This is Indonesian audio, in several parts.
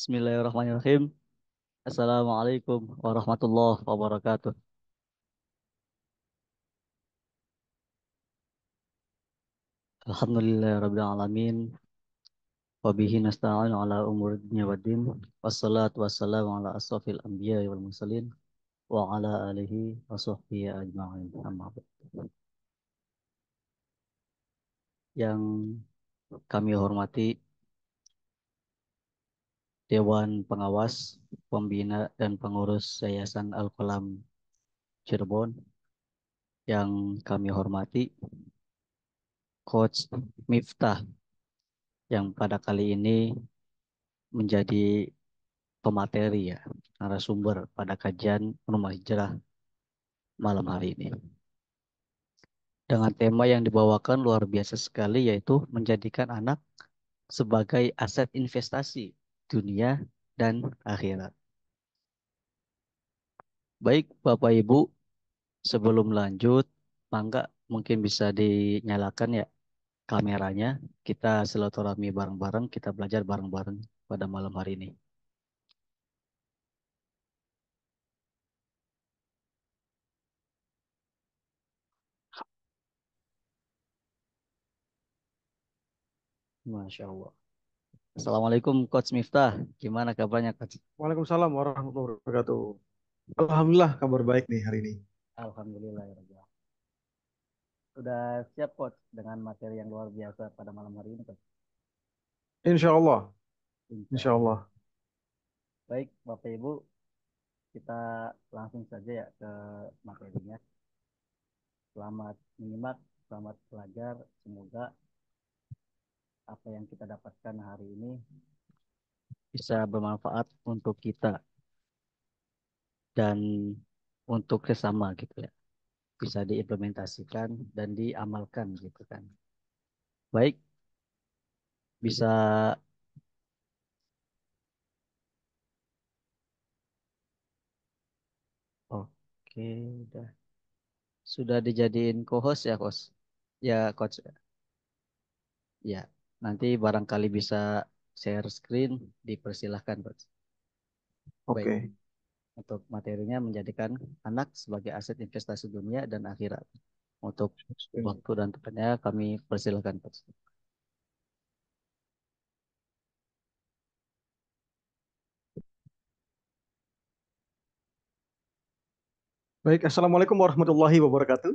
Bismillahirrahmanirrahim. Assalamualaikum warahmatullahi wabarakatuh. Alhamdulillahirabbil alamin. Wa bihi nasta'inu ala umuri dunya waddin. Wassalatu wassalamu ala asrofil anbiya wal mursalin wa ala alihi wa sahbihi ajma'in. Amma ba'd. Yang kami hormati Dewan Pengawas, Pembina dan Pengurus Yayasan Al-Qalam Cirebon, yang kami hormati Coach Miftah yang pada kali ini menjadi pemateri ya, narasumber pada kajian Rumah Hijrah malam hari ini. Dengan tema yang dibawakan luar biasa sekali, yaitu menjadikan anak sebagai aset investasi dunia dan akhirat. Baik Bapak Ibu, sebelum lanjut, mangga mungkin bisa dinyalakan ya kameranya. Kita silaturahmi bareng-bareng, kita belajar bareng-bareng pada malam hari ini. Masya Allah. Assalamualaikum Coach Miftah, gimana kabarnya Coach? Waalaikumsalam warahmatullahi wabarakatuh. Alhamdulillah kabar baik nih hari ini. Alhamdulillah ya Rabbi. Sudah siap Coach dengan materi yang luar biasa pada malam hari ini Coach? Insya Allah, Insya insya Allah. Allah. Baik Bapak Ibu, kita langsung saja ya ke materinya. Selamat menyimak, selamat belajar. Semoga apa yang kita dapatkan hari ini bisa bermanfaat untuk kita dan untuk sesama gitu ya. Bisa diimplementasikan dan diamalkan gitu kan. Baik, bisa. Oke, udah. Sudah dijadiin co-host ya, Coach? Ya, Coach. Ya, nanti barangkali bisa share screen, dipersilahkan, Coach. Baik, Oke. untuk materinya menjadikan anak sebagai aset investasi dunia dan akhirat. Untuk waktu dan tempatnya kami persilahkan, Coach. Baik, Assalamualaikum warahmatullahi wabarakatuh.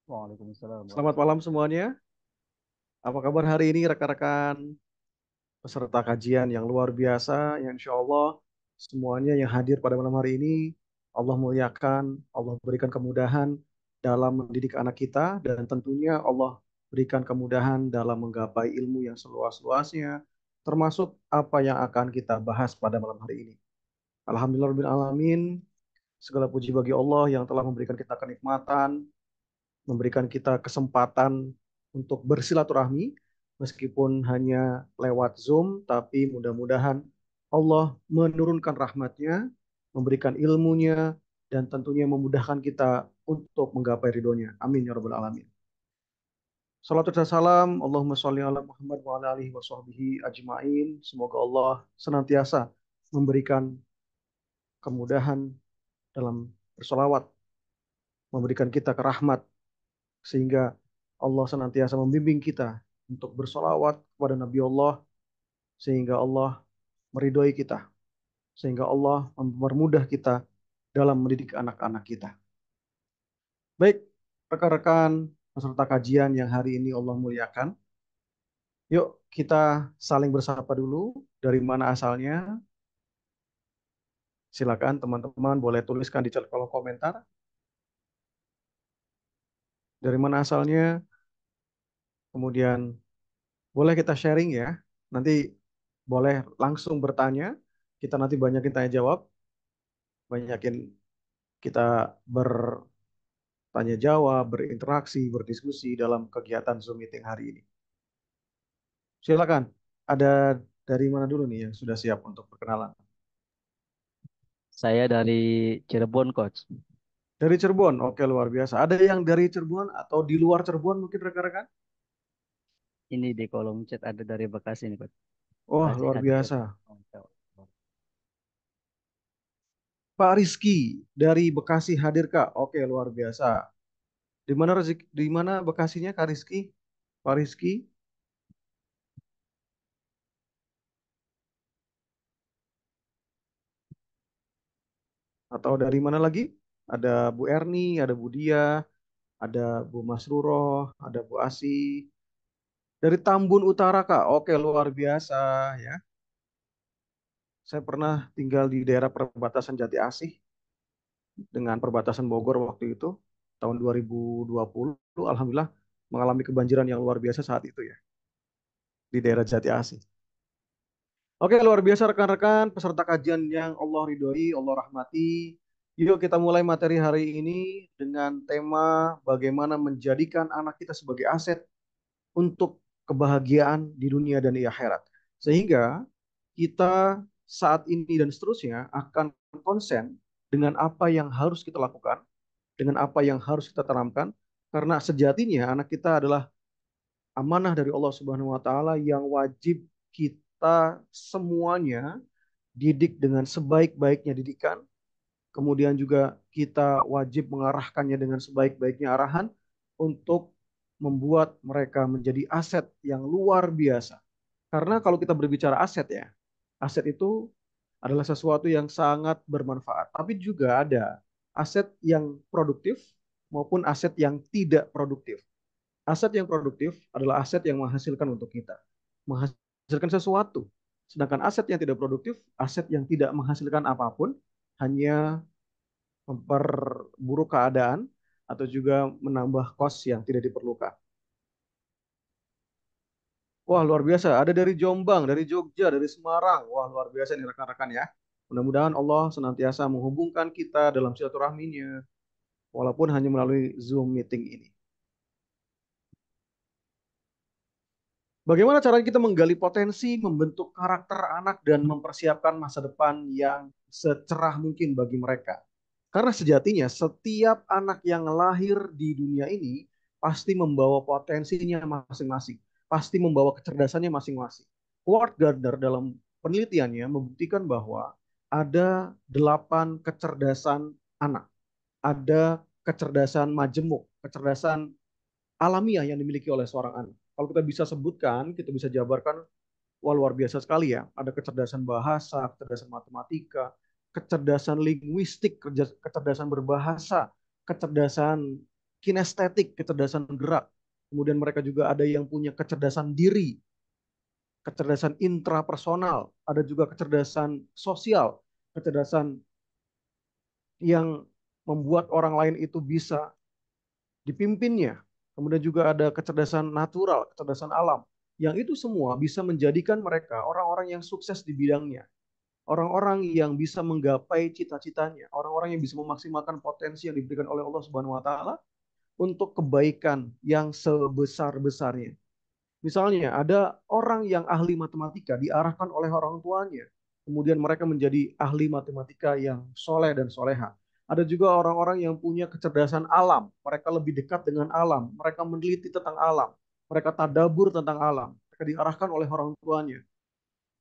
Waalaikumsalam Selamat warahmatullahi malam wabarakatuh. semuanya. Apa kabar hari ini rekan-rekan peserta kajian yang luar biasa, yang insya Allah semuanya yang hadir pada malam hari ini, Allah muliakan, Allah berikan kemudahan dalam mendidik anak kita, dan tentunya Allah berikan kemudahan dalam menggapai ilmu yang seluas-luasnya, termasuk apa yang akan kita bahas pada malam hari ini. Alhamdulillahirrahmanirrahim. Segala puji bagi Allah yang telah memberikan kita kenikmatan, memberikan kita kesempatan untuk bersilaturahmi, meskipun hanya lewat Zoom, tapi mudah-mudahan Allah menurunkan rahmatnya, memberikan ilmunya, dan tentunya memudahkan kita untuk menggapai ridhonya. Amin ya rabbal alamin. Salatu dan salam, Allahumma sholli ala Muhammad wa ala alihi wa sahbihi ajma'in. Semoga Allah senantiasa memberikan kemudahan dalam bersolawat, memberikan kita kerahmat, sehingga Allah senantiasa membimbing kita untuk bersolawat kepada Nabi Allah, sehingga Allah meridhoi kita, sehingga Allah mempermudah kita dalam mendidik anak-anak kita. Baik, rekan-rekan peserta kajian yang hari ini Allah muliakan, yuk kita saling bersapa dulu. Dari mana asalnya? Silakan teman-teman boleh tuliskan di kolom komentar. Dari mana asalnya? Kemudian boleh kita sharing ya. Nanti boleh langsung bertanya. Kita nanti banyakin tanya jawab, banyakin kita bertanya jawab, berinteraksi, berdiskusi dalam kegiatan Zoom meeting hari ini. Silakan. Ada dari mana dulu nih yang sudah siap untuk perkenalan? Saya dari Cirebon, Coach. Dari Cirebon. Oke, luar biasa. Ada yang dari Cirebon atau di luar Cirebon mungkin rekan-rekan? Ini di kolom chat ada dari Bekasi nih, Coach. Wah, Kasih luar hadiah. biasa. Pak Rizky dari Bekasi hadir Kak. Oke, luar biasa. Di mana Bekasinya Kak Rizky? Pak Rizky atau dari mana lagi? Ada Bu Erni, ada Bu Dia, ada Bu Masruroh, ada Bu Asi. Dari Tambun Utara Kak. Oke, luar biasa ya. Saya pernah tinggal di daerah perbatasan Jati Asih dengan perbatasan Bogor waktu itu tahun 2020. Alhamdulillah mengalami kebanjiran yang luar biasa saat itu ya di daerah Jati Asih. Oke, luar biasa rekan-rekan peserta kajian yang Allah ridhoi, Allah rahmati. Yuk kita mulai materi hari ini dengan tema bagaimana menjadikan anak kita sebagai aset untuk kebahagiaan di dunia dan di akhirat. Sehingga kita saat ini dan seterusnya akan konsen dengan apa yang harus kita lakukan, dengan apa yang harus kita tanamkan, karena sejatinya anak kita adalah amanah dari Allah Subhanahu wa taala yang wajib kita semuanya didik dengan sebaik-baiknya didikan. Kemudian juga kita wajib mengarahkannya dengan sebaik-baiknya arahan untuk membuat mereka menjadi aset yang luar biasa. Karena kalau kita berbicara aset ya, aset itu adalah sesuatu yang sangat bermanfaat. Tapi juga ada aset yang produktif maupun aset yang tidak produktif. Aset yang produktif adalah aset yang menghasilkan untuk kita, menghasilkan sesuatu. Sedangkan aset yang tidak produktif, aset yang tidak menghasilkan apapun, hanya memperburuk keadaan atau juga menambah kos yang tidak diperlukan. Wah, luar biasa. Ada dari Jombang, dari Jogja, dari Semarang. Wah, luar biasa nih rekan-rekan ya. Mudah-mudahan Allah senantiasa menghubungkan kita dalam silaturahminya, walaupun hanya melalui Zoom meeting ini. Bagaimana cara kita menggali potensi, membentuk karakter anak, dan mempersiapkan masa depan yang secerah mungkin bagi mereka? Karena sejatinya setiap anak yang lahir di dunia ini pasti membawa potensinya masing-masing, pasti membawa kecerdasannya masing-masing. Howard Gardner dalam penelitiannya membuktikan bahwa ada 8 kecerdasan anak, ada kecerdasan majemuk, kecerdasan alamiah yang dimiliki oleh seorang anak. Kalau kita bisa sebutkan, kita bisa jabarkan, wah luar biasa sekali ya. Ada kecerdasan bahasa, kecerdasan matematika, kecerdasan linguistik, kecerdasan berbahasa, kecerdasan kinestetik, kecerdasan gerak. Kemudian mereka juga ada yang punya kecerdasan diri, kecerdasan intrapersonal, ada juga kecerdasan sosial, kecerdasan yang membuat orang lain itu bisa dipimpinnya. Kemudian juga ada kecerdasan natural, kecerdasan alam. Yang itu semua bisa menjadikan mereka orang-orang yang sukses di bidangnya. Orang-orang yang bisa menggapai cita-citanya. Orang-orang yang bisa memaksimalkan potensi yang diberikan oleh Allah Subhanahu wa taala untuk kebaikan yang sebesar-besarnya. Misalnya ada orang yang ahli matematika diarahkan oleh orang tuanya. Kemudian mereka menjadi ahli matematika yang soleh dan soleha. Ada juga orang-orang yang punya kecerdasan alam. Mereka lebih dekat dengan alam. Mereka meneliti tentang alam. Mereka tadabur tentang alam. Mereka diarahkan oleh orang tuanya.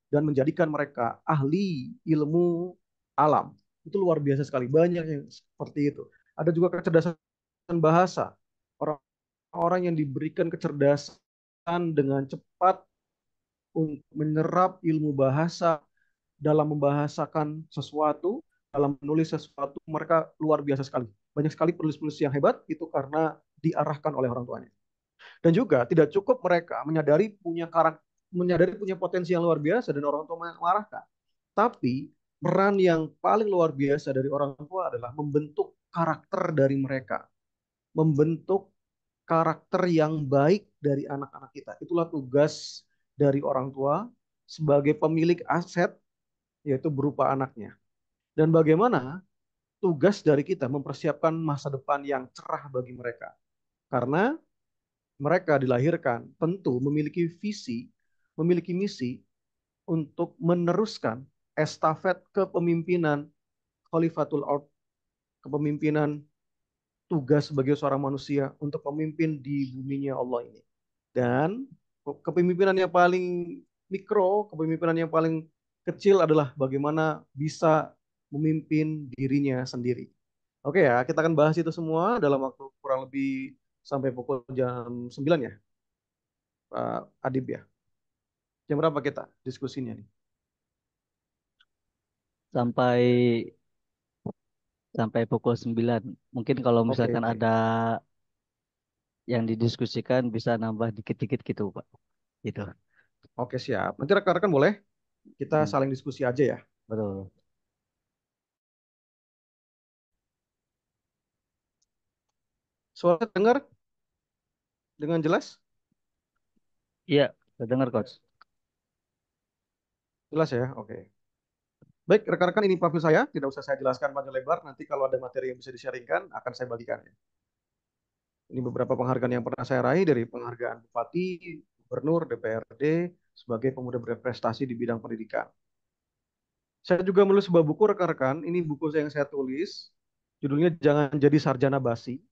Dan menjadikan mereka ahli ilmu alam. Itu luar biasa sekali. Banyak yang seperti itu. Ada juga kecerdasan bahasa. Orang-orang yang diberikan kecerdasan dengan cepat untuk menyerap ilmu bahasa dalam membahasakan sesuatu, dalam menulis sesuatu, mereka luar biasa sekali. Banyak sekali penulis-penulis yang hebat itu karena diarahkan oleh orang tuanya. Dan juga tidak cukup mereka menyadari punya potensi yang luar biasa dan orang tua mengarahkan. Tapi peran yang paling luar biasa dari orang tua adalah membentuk karakter dari mereka, membentuk karakter yang baik dari anak-anak kita. Itulah tugas dari orang tua sebagai pemilik aset, yaitu berupa anaknya. Dan bagaimana tugas dari kita mempersiapkan masa depan yang cerah bagi mereka. Karena mereka dilahirkan tentu memiliki visi, memiliki misi untuk meneruskan estafet kepemimpinan Khalifatul Ard, kepemimpinan tugas sebagai seorang manusia untuk memimpin di buminya Allah ini. Dan kepemimpinan yang paling mikro, kepemimpinan yang paling kecil adalah bagaimana bisa memimpin dirinya sendiri. Oke ya, kita akan bahas itu semua dalam waktu kurang lebih sampai pukul jam 9 ya, Pak Adib ya. Jam berapa kita diskusinya nih? Sampai sampai pukul 9. Mungkin kalau Oke, misalkan oke. ada yang didiskusikan bisa nambah dikit-dikit gitu, Pak. Gitu. Oke, siap. Nanti rekan-rekan boleh kita Hmm, saling diskusi aja ya. betul. Suara dengar dengan jelas? Iya, saya dengar, Coach. Jelas ya? Oke. Baik, rekan-rekan ini profil saya. Tidak usah saya jelaskan panjang lebar. Nanti kalau ada materi yang bisa di-sharingkan, akan saya bagikan ya. Ini beberapa penghargaan yang pernah saya raih dari penghargaan Bupati, Gubernur, DPRD, sebagai pemuda berprestasi di bidang pendidikan. Saya juga menulis sebuah buku rekan-rekan. Ini buku yang saya tulis. Judulnya Jangan Jadi Sarjana Basi.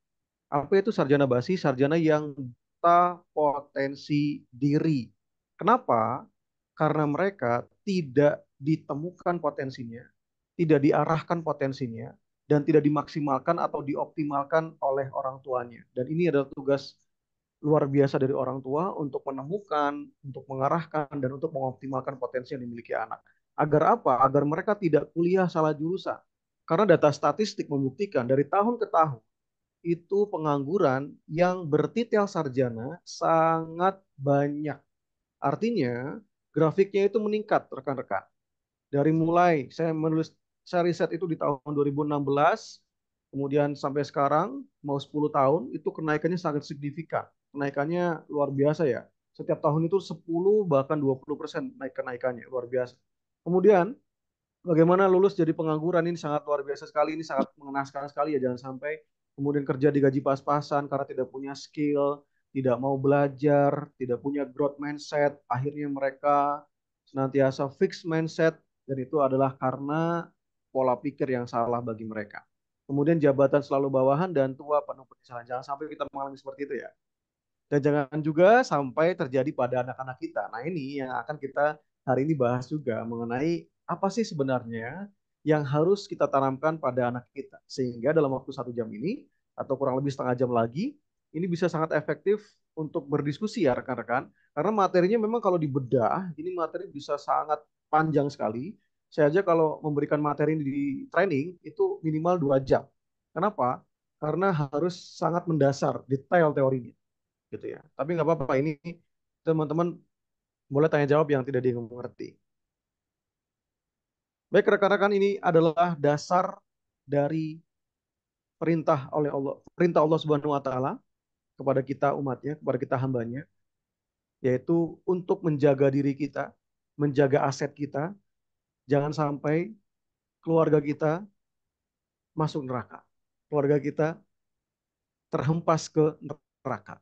Apa itu sarjana basi? Sarjana yang buta potensi diri. Kenapa? Karena mereka tidak ditemukan potensinya, tidak diarahkan potensinya, dan tidak dimaksimalkan atau dioptimalkan oleh orang tuanya. Dan ini adalah tugas luar biasa dari orang tua untuk menemukan, untuk mengarahkan, dan untuk mengoptimalkan potensi yang dimiliki anak. Agar apa? Agar mereka tidak kuliah salah jurusan. Karena data statistik membuktikan dari tahun ke tahun itu pengangguran yang bertitel sarjana sangat banyak. Artinya grafiknya itu meningkat rekan-rekan. Dari mulai saya riset itu di tahun 2016, kemudian sampai sekarang mau 10 tahun itu kenaikannya sangat signifikan. Kenaikannya luar biasa ya. Setiap tahun itu 10 bahkan 20% naik kenaikannya luar biasa. Kemudian bagaimana lulus jadi pengangguran ini sangat luar biasa sekali, ini sangat mengenaskan sekali ya, jangan sampai kemudian kerja digaji pas-pasan karena tidak punya skill, tidak mau belajar, tidak punya growth mindset, akhirnya mereka senantiasa fixed mindset dan itu adalah karena pola pikir yang salah bagi mereka. Kemudian jabatan selalu bawahan dan tua penuh penyesalan. Jangan sampai kita mengalami seperti itu ya. Dan jangan juga sampai terjadi pada anak-anak kita. Nah, ini yang akan kita hari ini bahas juga mengenai apa sih sebenarnya yang harus kita tanamkan pada anak kita. Sehingga dalam waktu 1 jam ini, atau kurang lebih setengah jam lagi, ini bisa sangat efektif untuk berdiskusi ya rekan-rekan. Karena materinya memang kalau dibedah, ini materi bisa sangat panjang sekali. Saya aja kalau memberikan materi ini di training, itu minimal 2 jam. Kenapa? Karena harus sangat mendasar, detail teorinya gitu ya. Tapi nggak apa-apa, ini teman-teman boleh tanya jawab yang tidak dimengerti. Baik rekan-rekan, ini adalah dasar dari perintah Allah Subhanahu wa taala kepada kita umatnya, kepada kita hambanya, yaitu untuk menjaga diri kita, menjaga aset kita, jangan sampai keluarga kita masuk neraka. Keluarga kita terhempas ke neraka.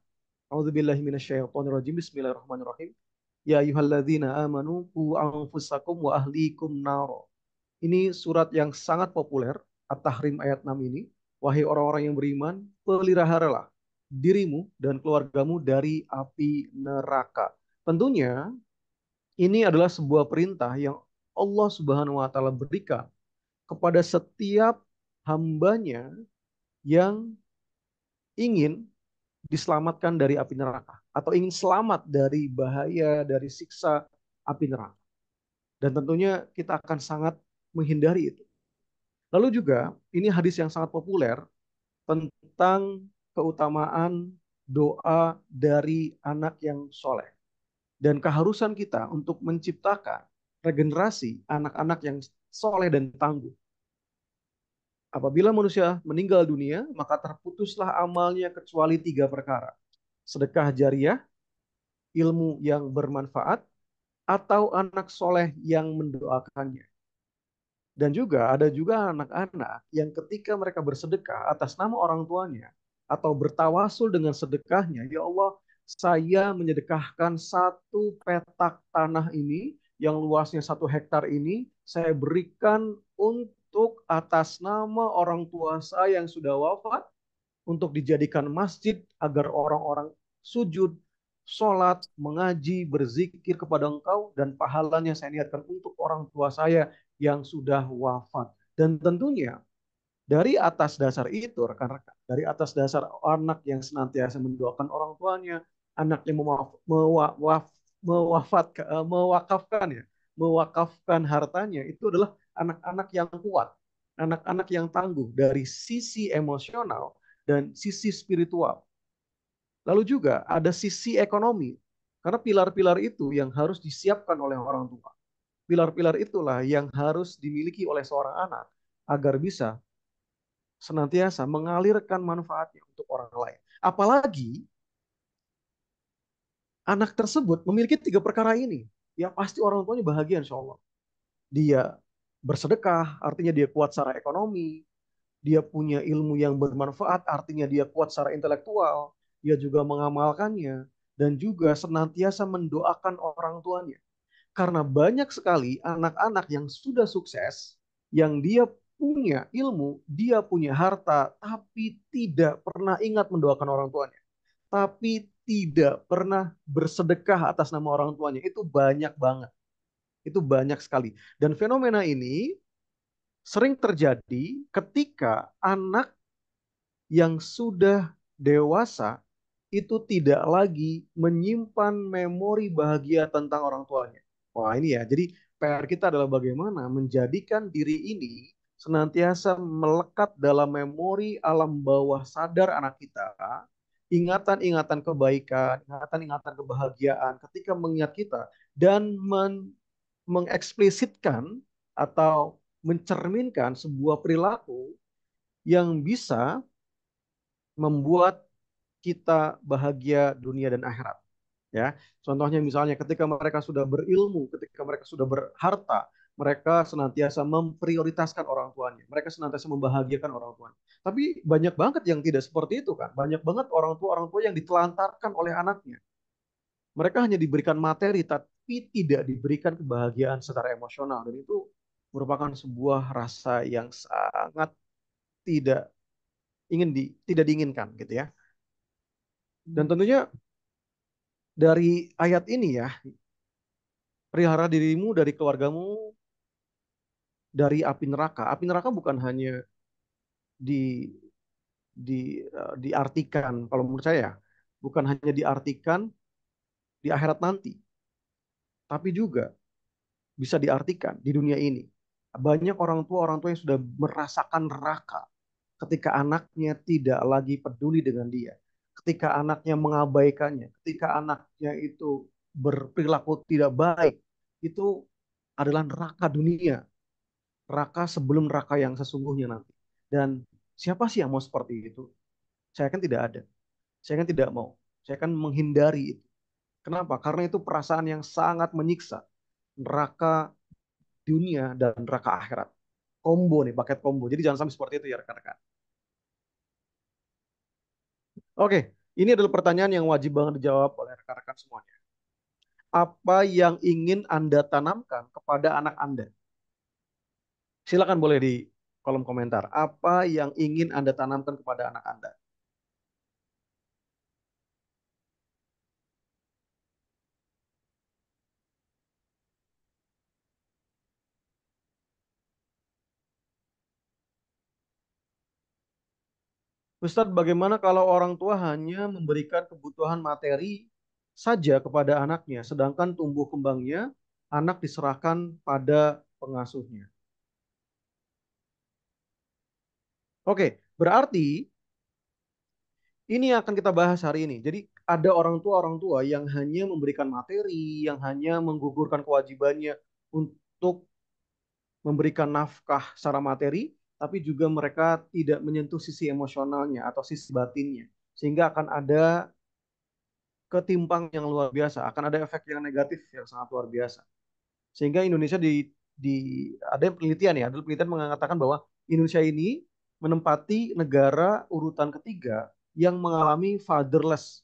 A'udzubillahi minasyaitonirrajim. Bismillahirrahmanirrahim. Ya ayyuhalladzina amanu qu anfusakum wa ahlikum naro. Ini surat yang sangat populer, At-Tahrim ayat 6 ini. Wahai orang-orang yang beriman, peliharalah dirimu dan keluargamu dari api neraka. Tentunya ini adalah sebuah perintah yang Allah Subhanahu wa taala berikan kepada setiap hambanya yang ingin diselamatkan dari api neraka atau ingin selamat dari bahaya, dari siksa api neraka. Dan tentunya kita akan sangat menghindari itu. Lalu juga ini hadis yang sangat populer tentang keutamaan doa dari anak yang soleh. Dan keharusan kita untuk menciptakan regenerasi anak-anak yang soleh dan tangguh. Apabila manusia meninggal dunia, maka terputuslah amalnya kecuali 3 perkara. Sedekah jariah, ilmu yang bermanfaat, atau anak soleh yang mendoakannya. Dan juga ada juga anak-anak yang ketika mereka bersedekah atas nama orang tuanya atau bertawasul dengan sedekahnya, ya Allah, saya menyedekahkan 1 petak tanah ini yang luasnya 1 hektar ini, saya berikan untuk atas nama orang tua saya yang sudah wafat untuk dijadikan masjid agar orang-orang sujud, sholat, mengaji, berzikir kepada Engkau, dan pahalanya saya niatkan untuk orang tua saya yang sudah wafat. Dan tentunya dari atas dasar itu, rekan-rekan, dari atas dasar anak yang senantiasa mendoakan orang tuanya, anak yang mewakafkan ya, mewakafkan hartanya, itu adalah anak-anak yang kuat, anak-anak yang tangguh dari sisi emosional dan sisi spiritual. Lalu juga ada sisi ekonomi, karena pilar-pilar itu yang harus disiapkan oleh orang tua. Pilar-pilar itulah yang harus dimiliki oleh seorang anak agar bisa senantiasa mengalirkan manfaatnya untuk orang lain. Apalagi anak tersebut memiliki tiga perkara ini, ya pasti orang tuanya bahagia insya Allah. Dia bersedekah, artinya dia kuat secara ekonomi, dia punya ilmu yang bermanfaat, artinya dia kuat secara intelektual, dia juga mengamalkannya, dan juga senantiasa mendoakan orang tuanya. Karena banyak sekali anak-anak yang sudah sukses, yang dia punya ilmu, dia punya harta, tapi tidak pernah ingat mendoakan orang tuanya. Tapi tidak pernah bersedekah atas nama orang tuanya. Itu banyak banget. Itu banyak sekali. Dan fenomena ini sering terjadi ketika anak yang sudah dewasa itu tidak lagi menyimpan memori bahagia tentang orang tuanya. Wah ini ya, jadi PR kita adalah bagaimana menjadikan diri ini senantiasa melekat dalam memori alam bawah sadar anak kita, ingatan-ingatan kebaikan, ingatan-ingatan kebahagiaan ketika mengingat kita, dan mengeksplisitkan atau mencerminkan sebuah perilaku yang bisa membuat kita bahagia dunia dan akhirat. Ya, contohnya misalnya ketika mereka sudah berilmu, ketika mereka sudah berharta, mereka senantiasa memprioritaskan orang tuanya. Mereka senantiasa membahagiakan orang tuanya. Tapi banyak banget yang tidak seperti itu kan. Banyak banget orang tua yang ditelantarkan oleh anaknya. Mereka hanya diberikan materi tapi tidak diberikan kebahagiaan secara emosional, dan itu merupakan sebuah rasa yang sangat tidak tidak diinginkan gitu ya. Dan tentunya dari ayat ini ya, pelihara dirimu dari keluargamu dari api neraka. Api neraka bukan hanya di diartikan, kalau menurut saya bukan hanya diartikan di akhirat nanti, tapi juga bisa diartikan di dunia ini. Banyak orang tua yang sudah merasakan neraka ketika anaknya tidak lagi peduli dengan dia, ketika anaknya mengabaikannya, ketika anaknya itu berperilaku tidak baik, itu adalah neraka dunia, neraka sebelum neraka yang sesungguhnya nanti. Dan siapa sih yang mau seperti itu? Saya kan tidak ada. Saya kan tidak mau. Saya kan menghindari itu. Kenapa? Karena itu perasaan yang sangat menyiksa. Neraka dunia dan neraka akhirat. Combo nih, paket combo. Jadi jangan sampai seperti itu ya rekan-rekan. Oke, ini adalah pertanyaan yang wajib banget dijawab oleh rekan-rekan semuanya. Apa yang ingin Anda tanamkan kepada anak Anda? Silakan boleh di kolom komentar. Apa yang ingin Anda tanamkan kepada anak Anda? Ustadz, bagaimana kalau orang tua hanya memberikan kebutuhan materi saja kepada anaknya, sedangkan tumbuh kembangnya anak diserahkan pada pengasuhnya? Oke, berarti ini yang akan kita bahas hari ini. Jadi ada orang tua yang hanya memberikan materi, yang hanya menggugurkan kewajibannya untuk memberikan nafkah secara materi, tapi juga mereka tidak menyentuh sisi emosionalnya atau sisi batinnya. Sehingga akan ada ketimpang yang luar biasa, akan ada efek yang negatif yang sangat luar biasa. Sehingga Indonesia di ada penelitian ya, ada penelitian mengatakan bahwa Indonesia ini menempati negara urutan ketiga yang mengalami fatherless.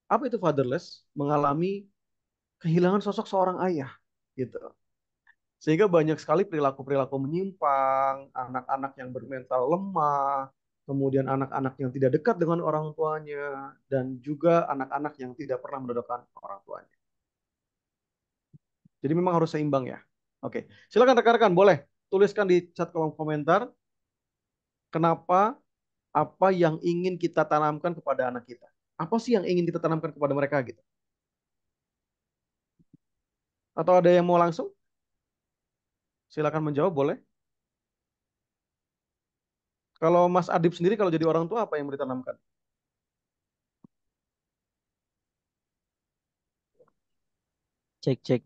Apa itu fatherless? Mengalami kehilangan sosok seorang ayah gitu. Sehingga banyak sekali perilaku-perilaku menyimpang, anak-anak yang bermental lemah, kemudian anak-anak yang tidak dekat dengan orang tuanya, dan juga anak-anak yang tidak pernah mendoakan orang tuanya. Jadi memang harus seimbang ya. Oke, silakan rekan-rekan boleh tuliskan di chat kolom komentar kenapa, apa yang ingin kita tanamkan kepada anak kita. Apa sih yang ingin kita tanamkan kepada mereka gitu? Atau ada yang mau langsung? Silakan menjawab boleh. Kalau Mas Adib sendiri kalau jadi orang tua apa yang mau ditanamkan? Cek cek.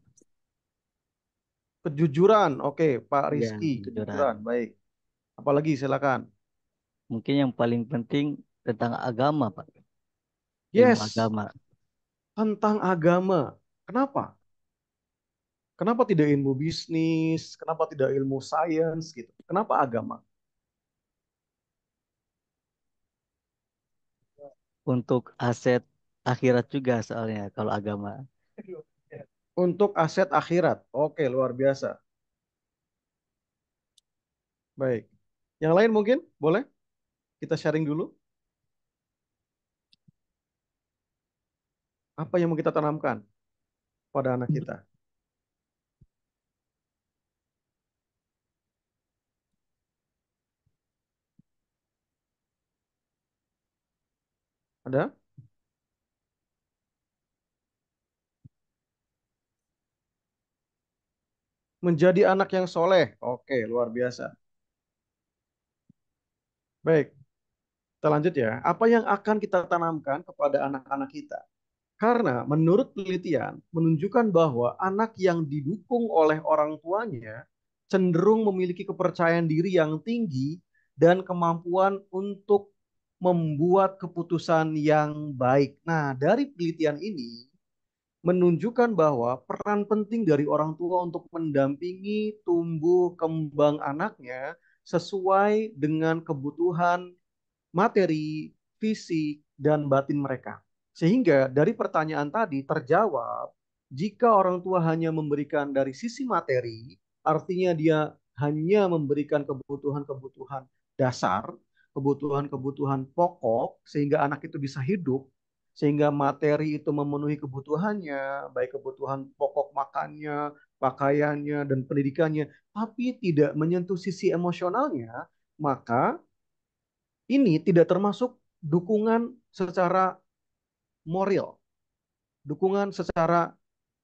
Kejujuran. Oke, Pak Ya, Rizky, kejujuran. kejujuran. Baik. Apalagi silakan. Mungkin yang paling penting tentang agama, Pak. Ilmu Yes, agama. tentang agama. Kenapa? Kenapa tidak ilmu bisnis? Kenapa tidak ilmu sains gitu? Kenapa agama? Untuk aset akhirat juga soalnya kalau agama. Untuk aset akhirat. Oke, luar biasa. Baik. Yang lain mungkin boleh kita sharing dulu. Apa yang mau kita tanamkan pada anak kita? Ada? Menjadi anak yang soleh. Oke, luar biasa. Baik, kita lanjut ya. Apa yang akan kita tanamkan kepada anak-anak kita? Karena menurut penelitian menunjukkan bahwa anak yang didukung oleh orang tuanya cenderung memiliki kepercayaan diri yang tinggi dan kemampuan untuk membuat keputusan yang baik. Nah, dari penelitian ini menunjukkan bahwa peran penting dari orang tua untuk mendampingi tumbuh kembang anaknya sesuai dengan kebutuhan materi, fisik, dan batin mereka. Sehingga dari pertanyaan tadi terjawab, jika orang tua hanya memberikan dari sisi materi, artinya dia hanya memberikan kebutuhan-kebutuhan dasar, kebutuhan-kebutuhan pokok, sehingga anak itu bisa hidup, sehingga materi itu memenuhi kebutuhannya, baik kebutuhan pokok makannya, pakaiannya, dan pendidikannya, tapi tidak menyentuh sisi emosionalnya, maka ini tidak termasuk dukungan secara moral, dukungan secara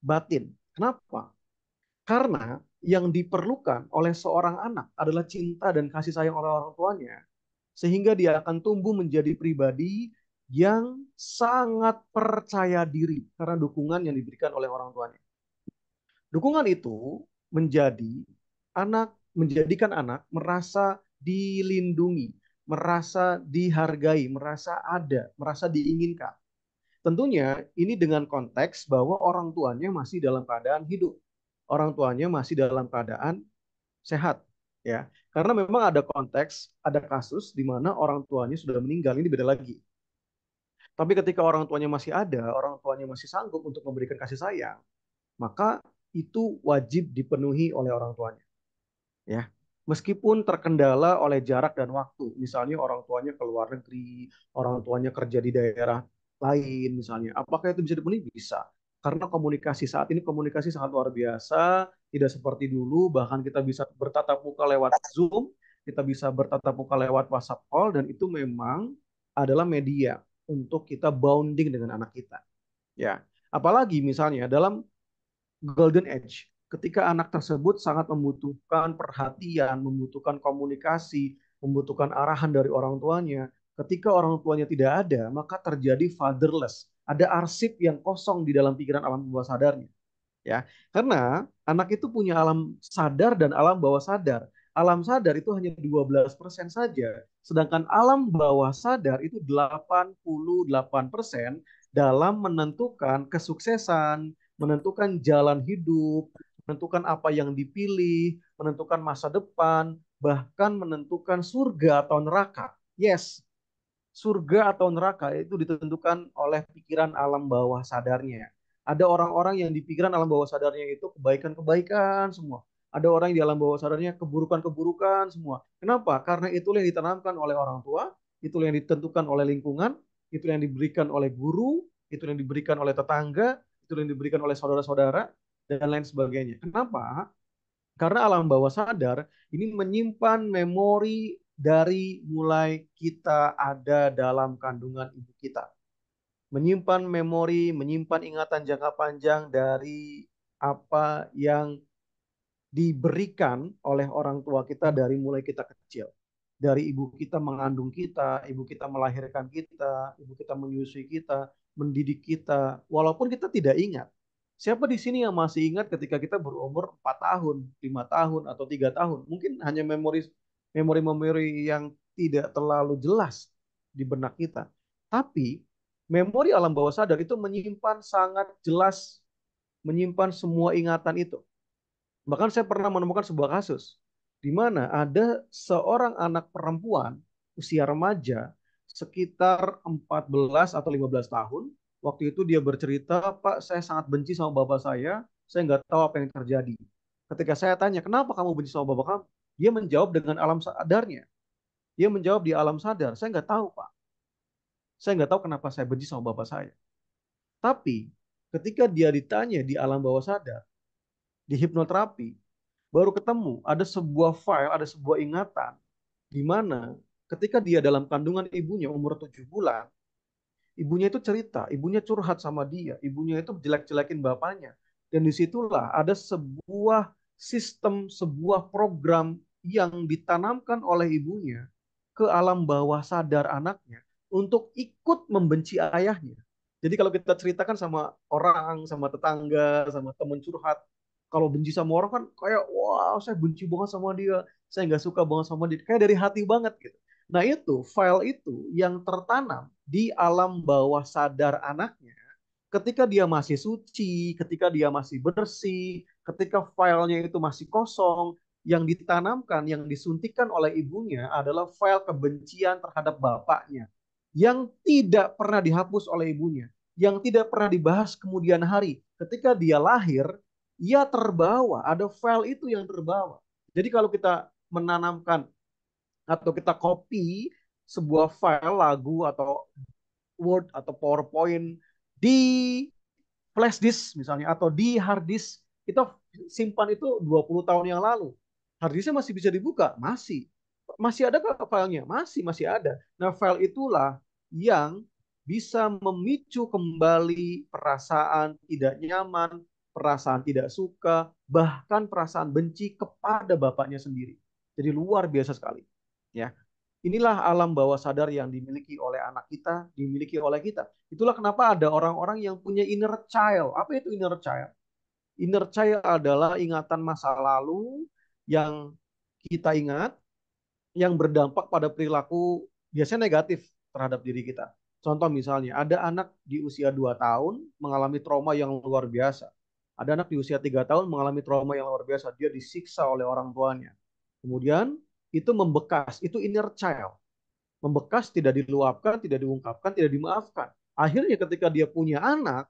batin. Kenapa? Karena yang diperlukan oleh seorang anak adalah cinta dan kasih sayang oleh orang tuanya, sehingga dia akan tumbuh menjadi pribadi yang sangat percaya diri karena dukungan yang diberikan oleh orang tuanya. Dukungan itu menjadi menjadikan anak merasa dilindungi, merasa dihargai, merasa ada, merasa diinginkan. Tentunya ini dengan konteks bahwa orang tuanya masih dalam keadaan hidup. Orang tuanya masih dalam keadaan sehat, ya. Karena memang ada konteks, ada kasus di mana orang tuanya sudah meninggal, ini beda lagi. Tapi ketika orang tuanya masih ada, orang tuanya masih sanggup untuk memberikan kasih sayang, maka itu wajib dipenuhi oleh orang tuanya, ya. Meskipun terkendala oleh jarak dan waktu, misalnya orang tuanya ke luar negeri, orang tuanya kerja di daerah lain misalnya, apakah itu bisa dipenuhi? Bisa. Karena komunikasi saat ini komunikasi sangat luar biasa, tidak seperti dulu, bahkan kita bisa bertatap muka lewat Zoom, kita bisa bertatap muka lewat WhatsApp call, dan itu memang adalah media untuk kita bonding dengan anak kita, ya. Apalagi misalnya dalam golden age, ketika anak tersebut sangat membutuhkan perhatian, membutuhkan komunikasi, membutuhkan arahan dari orang tuanya. Ketika orang tuanya tidak ada, maka terjadi fatherless. Ada arsip yang kosong di dalam pikiran alam bawah sadarnya, ya. Karena anak itu punya alam sadar dan alam bawah sadar. Alam sadar itu hanya 12% saja, sedangkan alam bawah sadar itu 88% dalam menentukan kesuksesan, menentukan jalan hidup, menentukan apa yang dipilih, menentukan masa depan, bahkan menentukan surga atau neraka. Yes, surga atau neraka itu ditentukan oleh pikiran alam bawah sadarnya. Ada orang-orang yang di pikiran alam bawah sadarnya itu kebaikan-kebaikan semua. Ada orang yang di alam bawah sadarnya keburukan-keburukan semua. Kenapa? Karena itulah yang ditanamkan oleh orang tua, itu yang ditentukan oleh lingkungan, itu yang diberikan oleh guru, itu yang diberikan oleh tetangga, itu yang diberikan oleh saudara-saudara, dan lain sebagainya. Kenapa? Karena alam bawah sadar ini menyimpan memori dari mulai kita ada dalam kandungan ibu kita. Menyimpan memori, menyimpan ingatan jangka panjang dari apa yang diberikan oleh orang tua kita dari mulai kita kecil. Dari ibu kita mengandung kita, ibu kita melahirkan kita, ibu kita menyusui kita, mendidik kita, walaupun kita tidak ingat. Siapa di sini yang masih ingat ketika kita berumur 4 tahun, 5 tahun, atau 3 tahun? Mungkin hanya memori-memori yang tidak terlalu jelas di benak kita. Tapi memori alam bawah sadar itu menyimpan sangat jelas, menyimpan semua ingatan itu. Bahkan saya pernah menemukan sebuah kasus di mana ada seorang anak perempuan usia remaja sekitar 14 atau 15 tahun. Waktu itu dia bercerita, Pak, saya sangat benci sama bapak saya nggak tahu apa yang terjadi. Ketika saya tanya, kenapa kamu benci sama bapak kamu? Dia menjawab dengan alam sadarnya. Dia menjawab di alam sadar, saya nggak tahu, Pak. Saya nggak tahu kenapa saya benci sama bapak saya. Tapi ketika dia ditanya di alam bawah sadar, di hipnoterapi, baru ketemu ada sebuah file, ada sebuah ingatan di mana ketika dia dalam kandungan ibunya umur 7 bulan, ibunya itu cerita, ibunya curhat sama dia, ibunya itu jelek-jelekin bapaknya. Dan disitulah ada sebuah sistem, sebuah program yang ditanamkan oleh ibunya ke alam bawah sadar anaknya untuk ikut membenci ayahnya. Jadi kalau kita ceritakan sama orang, sama tetangga, sama teman curhat, kalau benci sama orang kan kayak, wah saya benci banget sama dia, saya nggak suka banget sama dia, kayak dari hati banget gitu. Nah itu, file itu yang tertanam di alam bawah sadar anaknya ketika dia masih suci, ketika dia masih bersih, ketika filenya itu masih kosong, yang ditanamkan, yang disuntikan oleh ibunya adalah file kebencian terhadap bapaknya yang tidak pernah dihapus oleh ibunya, yang tidak pernah dibahas kemudian hari. Ketika dia lahir, ia terbawa, ada file itu yang terbawa. Jadi kalau kita menanamkan atau kita copy sebuah file lagu atau Word atau PowerPoint di flash disk misalnya atau di hard disk, kita simpan itu 20 tahun yang lalu. Hard disknya masih bisa dibuka? Masih. Masih ada filenya? Masih ada. Nah, file itulah yang bisa memicu kembali perasaan tidak nyaman, perasaan tidak suka, bahkan perasaan benci kepada bapaknya sendiri. Jadi luar biasa sekali. Ya, inilah alam bawah sadar yang dimiliki oleh anak kita, dimiliki oleh kita. Itulah kenapa ada orang-orang yang punya inner child. Apa itu inner child? Inner child adalah ingatan masa lalu yang kita ingat, yang berdampak pada perilaku biasanya negatif terhadap diri kita. Contoh misalnya, ada anak di usia 2 tahun mengalami trauma yang luar biasa. Ada anak di usia 3 tahun mengalami trauma yang luar biasa. Dia disiksa oleh orang tuanya. Kemudian itu membekas, itu inner child. Membekas, tidak diluapkan, tidak diungkapkan, tidak dimaafkan. Akhirnya ketika dia punya anak,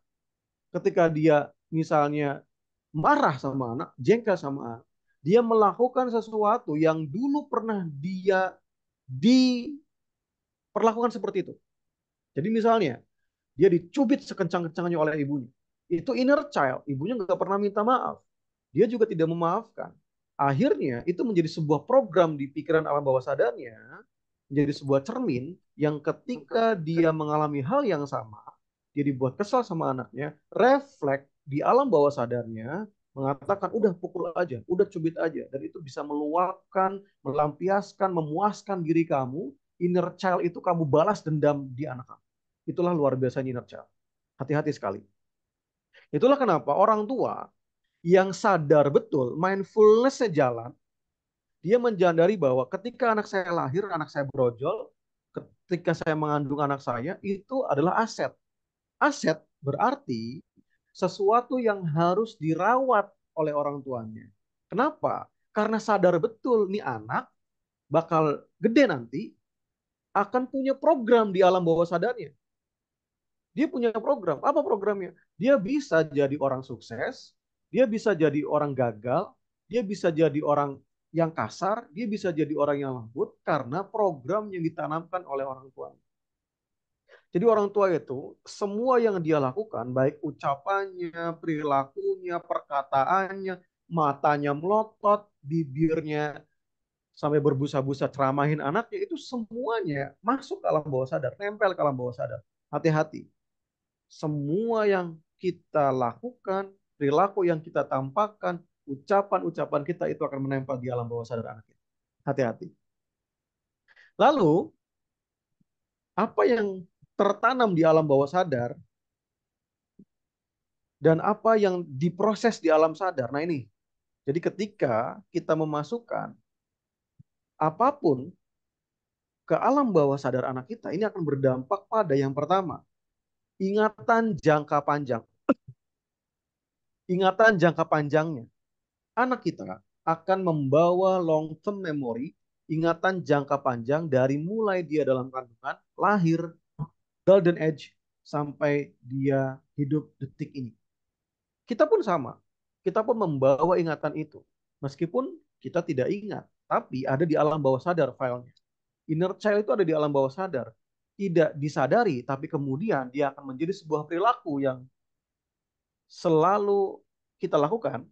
ketika dia misalnya marah sama anak, jengkel sama anak, dia melakukan sesuatu yang dulu pernah dia diperlakukan seperti itu. Jadi misalnya, dia dicubit sekencang-kencangnya oleh ibunya. Itu inner child, ibunya nggak pernah minta maaf. Dia juga tidak memaafkan. Akhirnya itu menjadi sebuah program di pikiran alam bawah sadarnya, menjadi sebuah cermin yang ketika dia mengalami hal yang sama, dia dibuat kesal sama anaknya, refleks di alam bawah sadarnya mengatakan udah pukul aja, udah cubit aja, dan itu bisa meluapkan, melampiaskan, memuaskan diri kamu. Inner child itu kamu balas dendam di anak kamu. Itulah luar biasa inner child. Hati-hati sekali. Itulah kenapa orang tua yang sadar betul, mindfulness-nya jalan, dia menjadari bahwa ketika anak saya lahir, anak saya brojol, ketika saya mengandung anak saya, itu adalah aset. Aset berarti sesuatu yang harus dirawat oleh orang tuanya. Kenapa? Karena sadar betul nih anak bakal gede nanti akan punya program di alam bawah sadarnya. Dia punya program. Apa programnya? Dia bisa jadi orang sukses, dia bisa jadi orang gagal, dia bisa jadi orang yang kasar, dia bisa jadi orang yang lembut karena program yang ditanamkan oleh orang tua. Jadi orang tua itu semua yang dia lakukan, baik ucapannya, perilakunya, perkataannya, matanya melotot, bibirnya sampai berbusa-busa ceramahin anaknya, itu semuanya masuk ke alam bawah sadar, nempel ke alam bawah sadar. Hati-hati. Semua yang kita lakukan, perilaku yang kita tampakkan, ucapan-ucapan kita itu akan menempel di alam bawah sadar anak kita. Hati-hati. Lalu, apa yang tertanam di alam bawah sadar dan apa yang diproses di alam sadar. Nah ini, jadi ketika kita memasukkan apapun ke alam bawah sadar anak kita, ini akan berdampak pada yang pertama, ingatan jangka panjang. Ingatan jangka panjangnya. Anak kita akan membawa long term memory, ingatan jangka panjang dari mulai dia dalam kandungan, lahir, golden age, sampai dia hidup detik ini. Kita pun sama. Kita pun membawa ingatan itu. Meskipun kita tidak ingat, tapi ada di alam bawah sadar filenya. Inner child itu ada di alam bawah sadar. Tidak disadari, tapi kemudian dia akan menjadi sebuah perilaku yang selalu kita lakukan,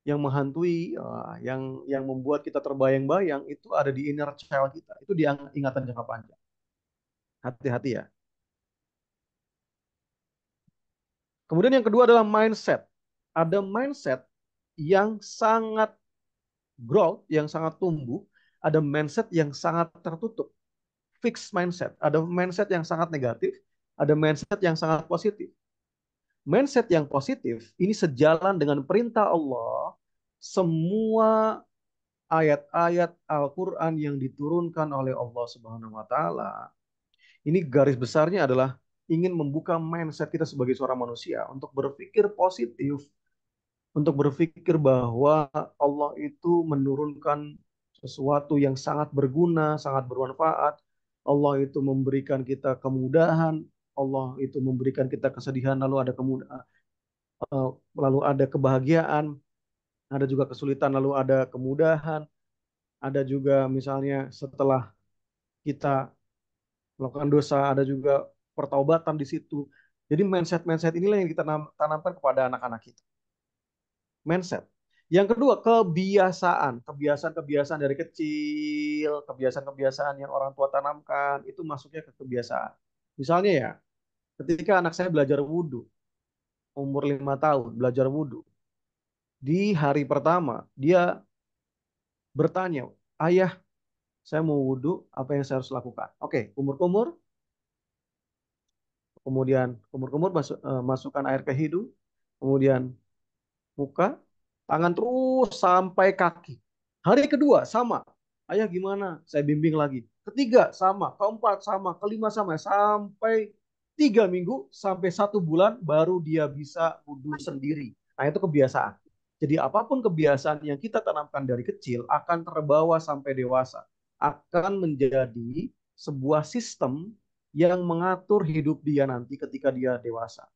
yang menghantui, yang membuat kita terbayang-bayang, itu ada di inner child kita. Itu di ingatan jangka panjang. Hati-hati ya. Kemudian yang kedua adalah mindset. Ada mindset yang sangat growth, yang sangat tumbuh, ada mindset yang sangat tertutup, fixed mindset, ada mindset yang sangat negatif, ada mindset yang sangat positif. Mindset yang positif ini sejalan dengan perintah Allah, semua ayat-ayat Al-Quran yang diturunkan oleh Allah Subhanahu wa Ta'ala. Ini garis besarnya adalah ingin membuka mindset kita sebagai seorang manusia untuk berpikir positif, untuk berpikir bahwa Allah itu menurunkan sesuatu yang sangat berguna, sangat bermanfaat. Allah itu memberikan kita kemudahan, Allah itu memberikan kita kesedihan, lalu ada kemudahan, lalu ada kebahagiaan, ada juga kesulitan, lalu ada kemudahan, ada juga misalnya setelah kita melakukan dosa, ada juga pertaubatan di situ. Jadi mindset-mindset inilah yang kita tanamkan kepada anak-anak kita. Mindset. Yang kedua, kebiasaan. Kebiasaan-kebiasaan dari kecil, kebiasaan-kebiasaan yang orang tua tanamkan, itu masuknya ke kebiasaan. Misalnya ya, ketika anak saya belajar wudhu, umur 5 tahun, belajar wudhu. Di hari pertama, dia bertanya, ayah, saya mau wudhu, apa yang saya harus lakukan? Oke, kumur-kumur, kemudian kumur-kumur masukkan air ke hidung, kemudian muka, tangan terus sampai kaki. Hari kedua sama. Ayah gimana? Saya bimbing lagi. Ketiga sama, keempat sama, kelima sama, sampai 3 minggu sampai 1 bulan baru dia bisa wudhu sendiri. Nah itu kebiasaan. Jadi apapun kebiasaan yang kita tanamkan dari kecil akan terbawa sampai dewasa. Akan menjadi sebuah sistem yang mengatur hidup dia nanti ketika dia dewasa.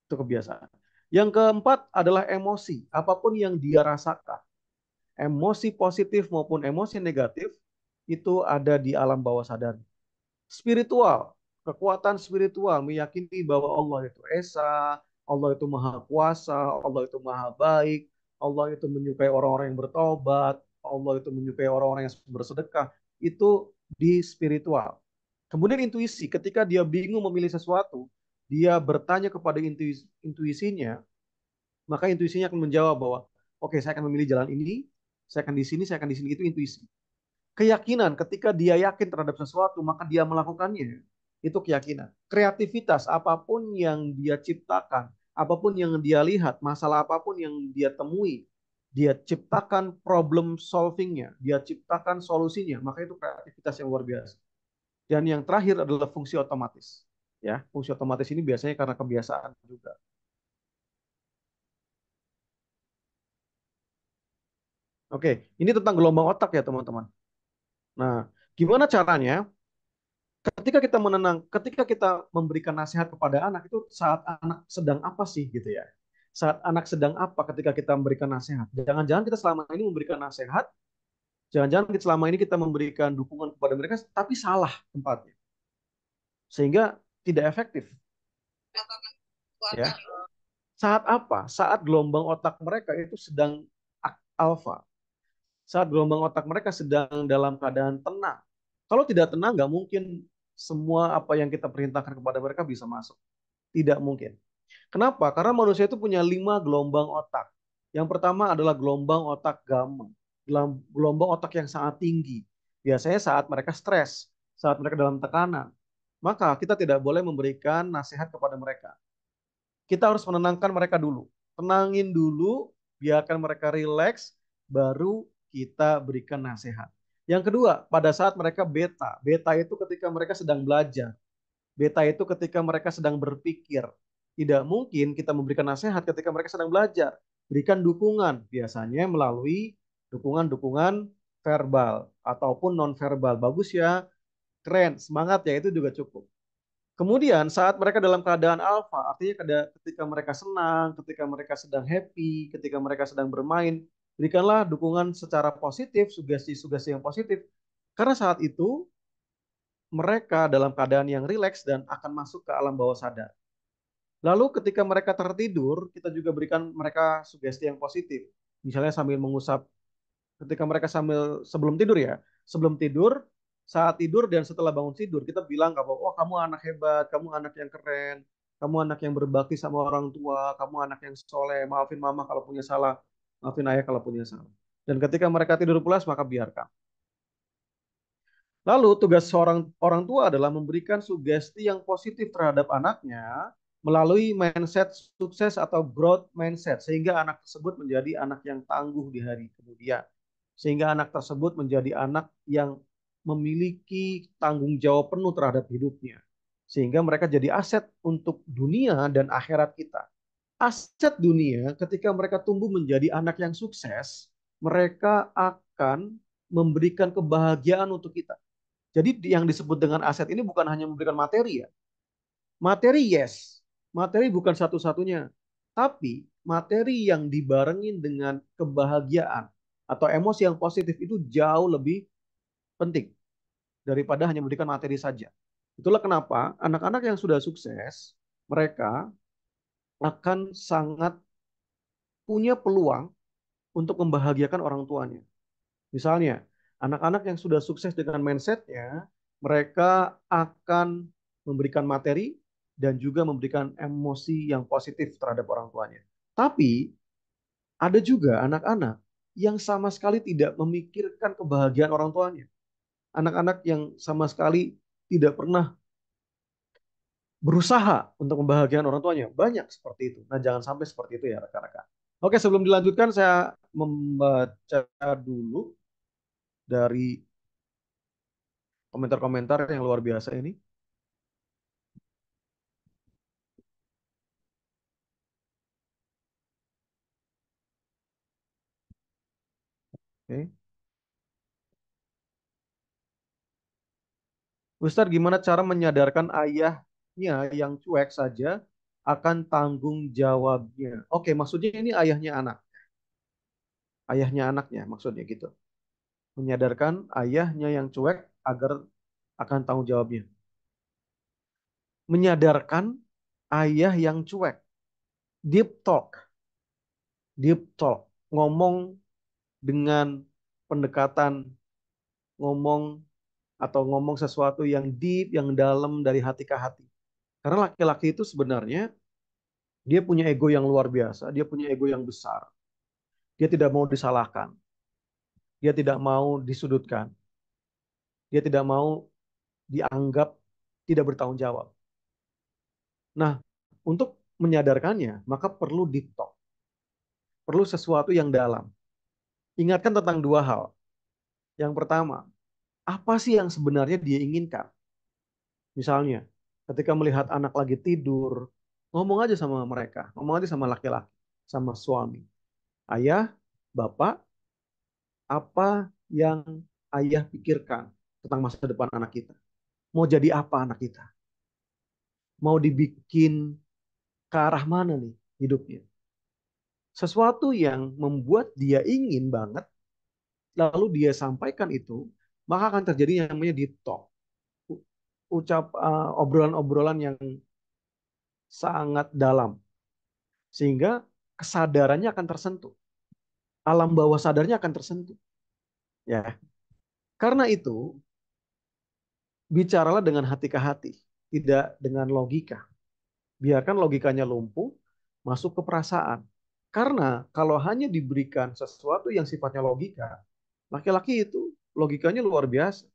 Itu kebiasaan. Yang keempat adalah emosi. Apapun yang dia rasakan. Emosi positif maupun emosi negatif itu ada di alam bawah sadar. Spiritual. Kekuatan spiritual meyakini bahwa Allah itu Esa, Allah itu Maha Kuasa, Allah itu Maha Baik, Allah itu menyukai orang-orang yang bertobat, Allah itu menyukai orang-orang yang bersedekah. Itu di spiritual. Kemudian intuisi, ketika dia bingung memilih sesuatu, dia bertanya kepada intuisinya, maka intuisinya akan menjawab bahwa oke, saya akan memilih jalan ini, saya akan di sini, saya akan di sini. Itu intuisi. Keyakinan, ketika dia yakin terhadap sesuatu, maka dia melakukannya. Itu keyakinan. Kreativitas, apapun yang dia ciptakan, apapun yang dia lihat, masalah apapun yang dia temui, dia ciptakan problem solvingnya, dia ciptakan solusinya, maka itu kreativitas yang luar biasa. Dan yang terakhir adalah fungsi otomatis. Ya, fungsi otomatis ini biasanya karena kebiasaan juga. Oke, ini tentang gelombang otak ya teman-teman. Nah, gimana caranya ketika kita memberikan nasihat kepada anak itu saat anak sedang apa sih gitu ya. Saat anak sedang apa ketika kita memberikan nasihat? Jangan-jangan kita selama ini memberikan nasihat, jangan-jangan selama ini kita memberikan dukungan kepada mereka, tapi salah tempatnya. Sehingga tidak efektif. Ya. Saat apa? Saat gelombang otak mereka itu sedang alfa. Saat gelombang otak mereka sedang dalam keadaan tenang. Kalau tidak tenang, nggak mungkin semua apa yang kita perintahkan kepada mereka bisa masuk. Tidak mungkin. Kenapa? Karena manusia itu punya 5 gelombang otak. Yang pertama adalah gelombang otak gamma. Gelombang otak yang sangat tinggi. Biasanya saat mereka stres, saat mereka dalam tekanan. Maka kita tidak boleh memberikan nasihat kepada mereka. Kita harus menenangkan mereka dulu. Tenangin dulu, biarkan mereka rileks, baru kita berikan nasihat. Yang kedua, pada saat mereka beta. Beta itu ketika mereka sedang belajar. Beta itu ketika mereka sedang berpikir. Tidak mungkin kita memberikan nasihat ketika mereka sedang belajar. Berikan dukungan, biasanya melalui dukungan-dukungan verbal ataupun non-verbal. Bagus ya, keren, semangat ya, itu juga cukup. Kemudian saat mereka dalam keadaan alfa, artinya ketika mereka senang, ketika mereka sedang happy, ketika mereka sedang bermain, berikanlah dukungan secara positif, sugesti-sugesti yang positif. Karena saat itu mereka dalam keadaan yang rileks dan akan masuk ke alam bawah sadar. Lalu ketika mereka tertidur, kita juga berikan mereka sugesti yang positif. Misalnya sambil mengusap, ketika mereka sebelum tidur ya, sebelum tidur, saat tidur dan setelah bangun tidur, kita bilang bahwa oh kamu anak hebat, kamu anak yang keren, kamu anak yang berbakti sama orang tua, kamu anak yang soleh, maafin mama kalau punya salah, maafin ayah kalau punya salah. Dan ketika mereka tidur pulas, maka biarkan. Lalu tugas seorang orang tua adalah memberikan sugesti yang positif terhadap anaknya melalui mindset sukses atau growth mindset sehingga anak tersebut menjadi anak yang tangguh di hari kemudian. Sehingga anak tersebut menjadi anak yang memiliki tanggung jawab penuh terhadap hidupnya. Sehingga mereka jadi aset untuk dunia dan akhirat kita. Aset dunia ketika mereka tumbuh menjadi anak yang sukses, mereka akan memberikan kebahagiaan untuk kita. Jadi yang disebut dengan aset ini bukan hanya memberikan materi ya. Materi yes, materi bukan satu-satunya. Tapi materi yang dibarengin dengan kebahagiaan atau emosi yang positif itu jauh lebih penting daripada hanya memberikan materi saja. Itulah kenapa anak-anak yang sudah sukses, mereka akan sangat punya peluang untuk membahagiakan orang tuanya. Misalnya, anak-anak yang sudah sukses dengan mindsetnya, mereka akan memberikan materi dan juga memberikan emosi yang positif terhadap orang tuanya. Tapi ada juga anak-anak yang sama sekali tidak memikirkan kebahagiaan orang tuanya. Anak-anak yang sama sekali tidak pernah berusaha untuk membahagiakan orang tuanya. Banyak seperti itu. Nah, jangan sampai seperti itu ya rekan-rekan. Oke, sebelum dilanjutkan saya membaca dulu dari komentar-komentar yang luar biasa ini. Oke. Ustadz, gimana cara menyadarkan ayahnya yang cuek saja akan tanggung jawabnya? Oke, maksudnya ini ayahnya anaknya maksudnya gitu. Menyadarkan ayahnya yang cuek agar akan tanggung jawabnya. Menyadarkan ayah yang cuek. Deep talk, deep talk. Ngomong dengan pendekatan, ngomong atau ngomong sesuatu yang deep, yang dalam dari hati ke hati. Karena laki-laki itu sebenarnya dia punya ego yang luar biasa, dia punya ego yang besar. Dia tidak mau disalahkan, dia tidak mau disudutkan, dia tidak mau dianggap tidak bertanggung jawab. Nah, untuk menyadarkannya, maka perlu deep talk, perlu sesuatu yang dalam. Ingatkan tentang 2 hal. Yang pertama, apa sih yang sebenarnya dia inginkan? Misalnya, ketika melihat anak lagi tidur, ngomong aja sama mereka, ngomong aja sama laki-laki, sama suami. Ayah, bapak, apa yang ayah pikirkan tentang masa depan anak kita? Mau jadi apa anak kita? Mau dibikin ke arah mana nih hidupnya? sesuatu yang membuat dia ingin banget, lalu dia sampaikan itu, maka akan terjadi yang namanya deep talk. Obrolan-obrolan yang sangat dalam. Sehingga kesadarannya akan tersentuh. Alam bawah sadarnya akan tersentuh. Ya, karena itu bicaralah dengan hati ke hati, tidak dengan logika. Biarkan logikanya lumpuh, masuk ke perasaan. Karena kalau hanya diberikan sesuatu yang sifatnya logika, laki-laki itu logikanya luar biasa.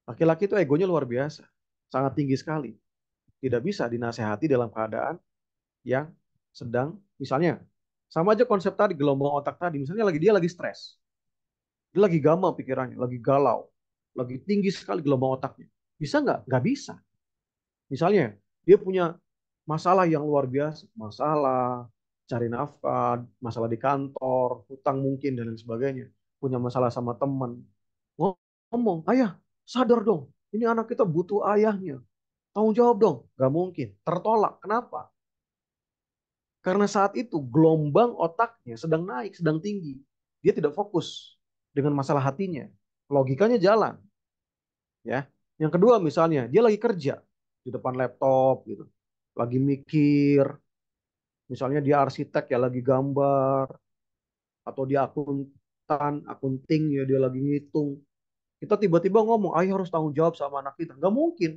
Laki-laki itu egonya luar biasa, sangat tinggi sekali. Tidak bisa dinasehati dalam keadaan yang sedang, misalnya, sama aja konsep tadi, gelombang otak tadi, misalnya dia lagi stres, dia lagi gamal pikirannya, lagi galau, lagi tinggi sekali gelombang otaknya. Bisa nggak? Nggak bisa. Misalnya, dia punya masalah yang luar biasa, masalah cari nafkah, masalah di kantor, hutang mungkin dan lain sebagainya, punya masalah sama teman. Ngomong, ayah, sadar dong, ini anak kita butuh ayahnya, tanggung jawab dong. Nggak mungkin, tertolak. Kenapa? Karena saat itu gelombang otaknya sedang naik, sedang tinggi. Dia tidak fokus dengan masalah hatinya. Logikanya jalan, ya. Yang kedua misalnya, dia lagi kerja di depan laptop gitu. Lagi mikir, misalnya dia arsitek ya lagi gambar, atau dia akunting ya dia lagi ngitung. Kita tiba-tiba ngomong, ayah harus tanggung jawab sama anak kita. Nggak mungkin.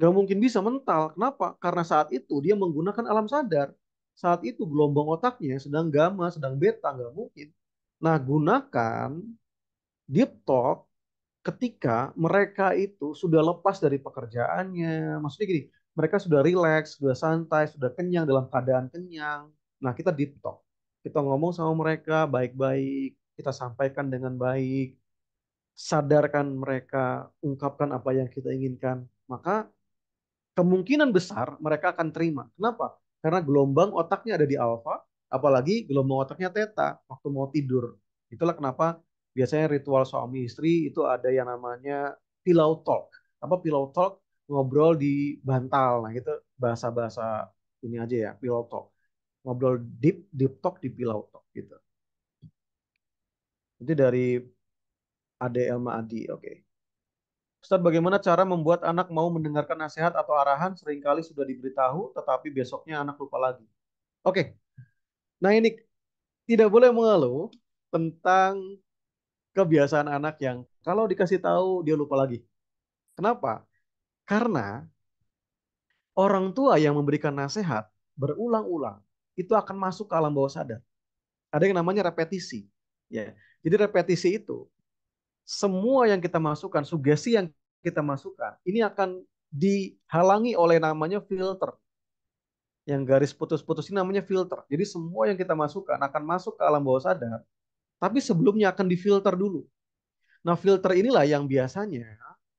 Nggak mungkin bisa mental. Kenapa? Karena saat itu dia menggunakan alam sadar. Saat itu gelombang otaknya sedang gamma, sedang beta. Nggak mungkin. Nah, gunakan deep talk ketika mereka itu sudah lepas dari pekerjaannya. Maksudnya gini, mereka sudah rileks, sudah santai, sudah kenyang dalam keadaan kenyang. Nah, kita deep talk. Kita ngomong sama mereka baik-baik, kita sampaikan dengan baik, sadarkan mereka, ungkapkan apa yang kita inginkan. Maka kemungkinan besar mereka akan terima. Kenapa? Karena gelombang otaknya ada di alfa, apalagi gelombang otaknya theta waktu mau tidur. Itulah kenapa biasanya ritual suami istri itu ada yang namanya pillow talk. Apa pillow talk? Ngobrol di bantal. Nah, itu bahasa-bahasa ini aja ya, pillow talk. Ngobrol deep, deep talk di pillow talk gitu. Itu dari Ade Elma Adi. Oke. Ustaz, bagaimana cara membuat anak mau mendengarkan nasihat atau arahan seringkali sudah diberitahu, tetapi besoknya anak lupa lagi? Oke, nah ini tidak boleh mengeluh tentang kebiasaan anak yang kalau dikasih tahu dia lupa lagi. Kenapa? Karena orang tua yang memberikan nasihat berulang-ulang itu akan masuk ke alam bawah sadar. Ada yang namanya repetisi. Ya, jadi repetisi itu semua yang kita masukkan, sugesti yang kita masukkan, ini akan dihalangi oleh namanya filter. Yang garis putus-putus ini namanya filter. Jadi semua yang kita masukkan akan masuk ke alam bawah sadar, tapi sebelumnya akan difilter dulu. Nah, filter inilah yang biasanya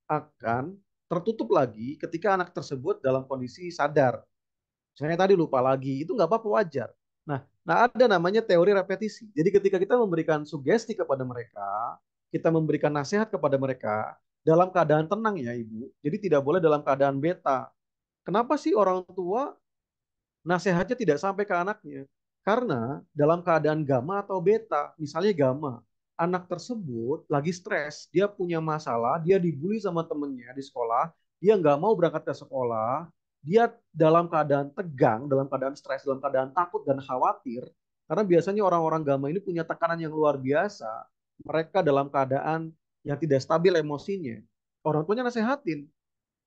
akan tertutup lagi ketika anak tersebut dalam kondisi sadar. Misalnya tadi lupa lagi, itu nggak apa-apa, wajar. Nah, ada namanya teori repetisi. Jadi ketika kita memberikan sugesti kepada mereka, kita memberikan nasihat kepada mereka dalam keadaan tenang ya Ibu. Jadi tidak boleh dalam keadaan beta. Kenapa sih orang tua nasihatnya tidak sampai ke anaknya? Karena dalam keadaan gamma atau beta, misalnya gamma, anak tersebut lagi stres, dia punya masalah, dia dibully sama temennya di sekolah, dia nggak mau berangkat ke sekolah, dia dalam keadaan tegang, dalam keadaan stres, dalam keadaan takut dan khawatir, karena biasanya orang-orang gamma ini punya tekanan yang luar biasa, mereka dalam keadaan yang tidak stabil emosinya. Orang tuanya nasehatin,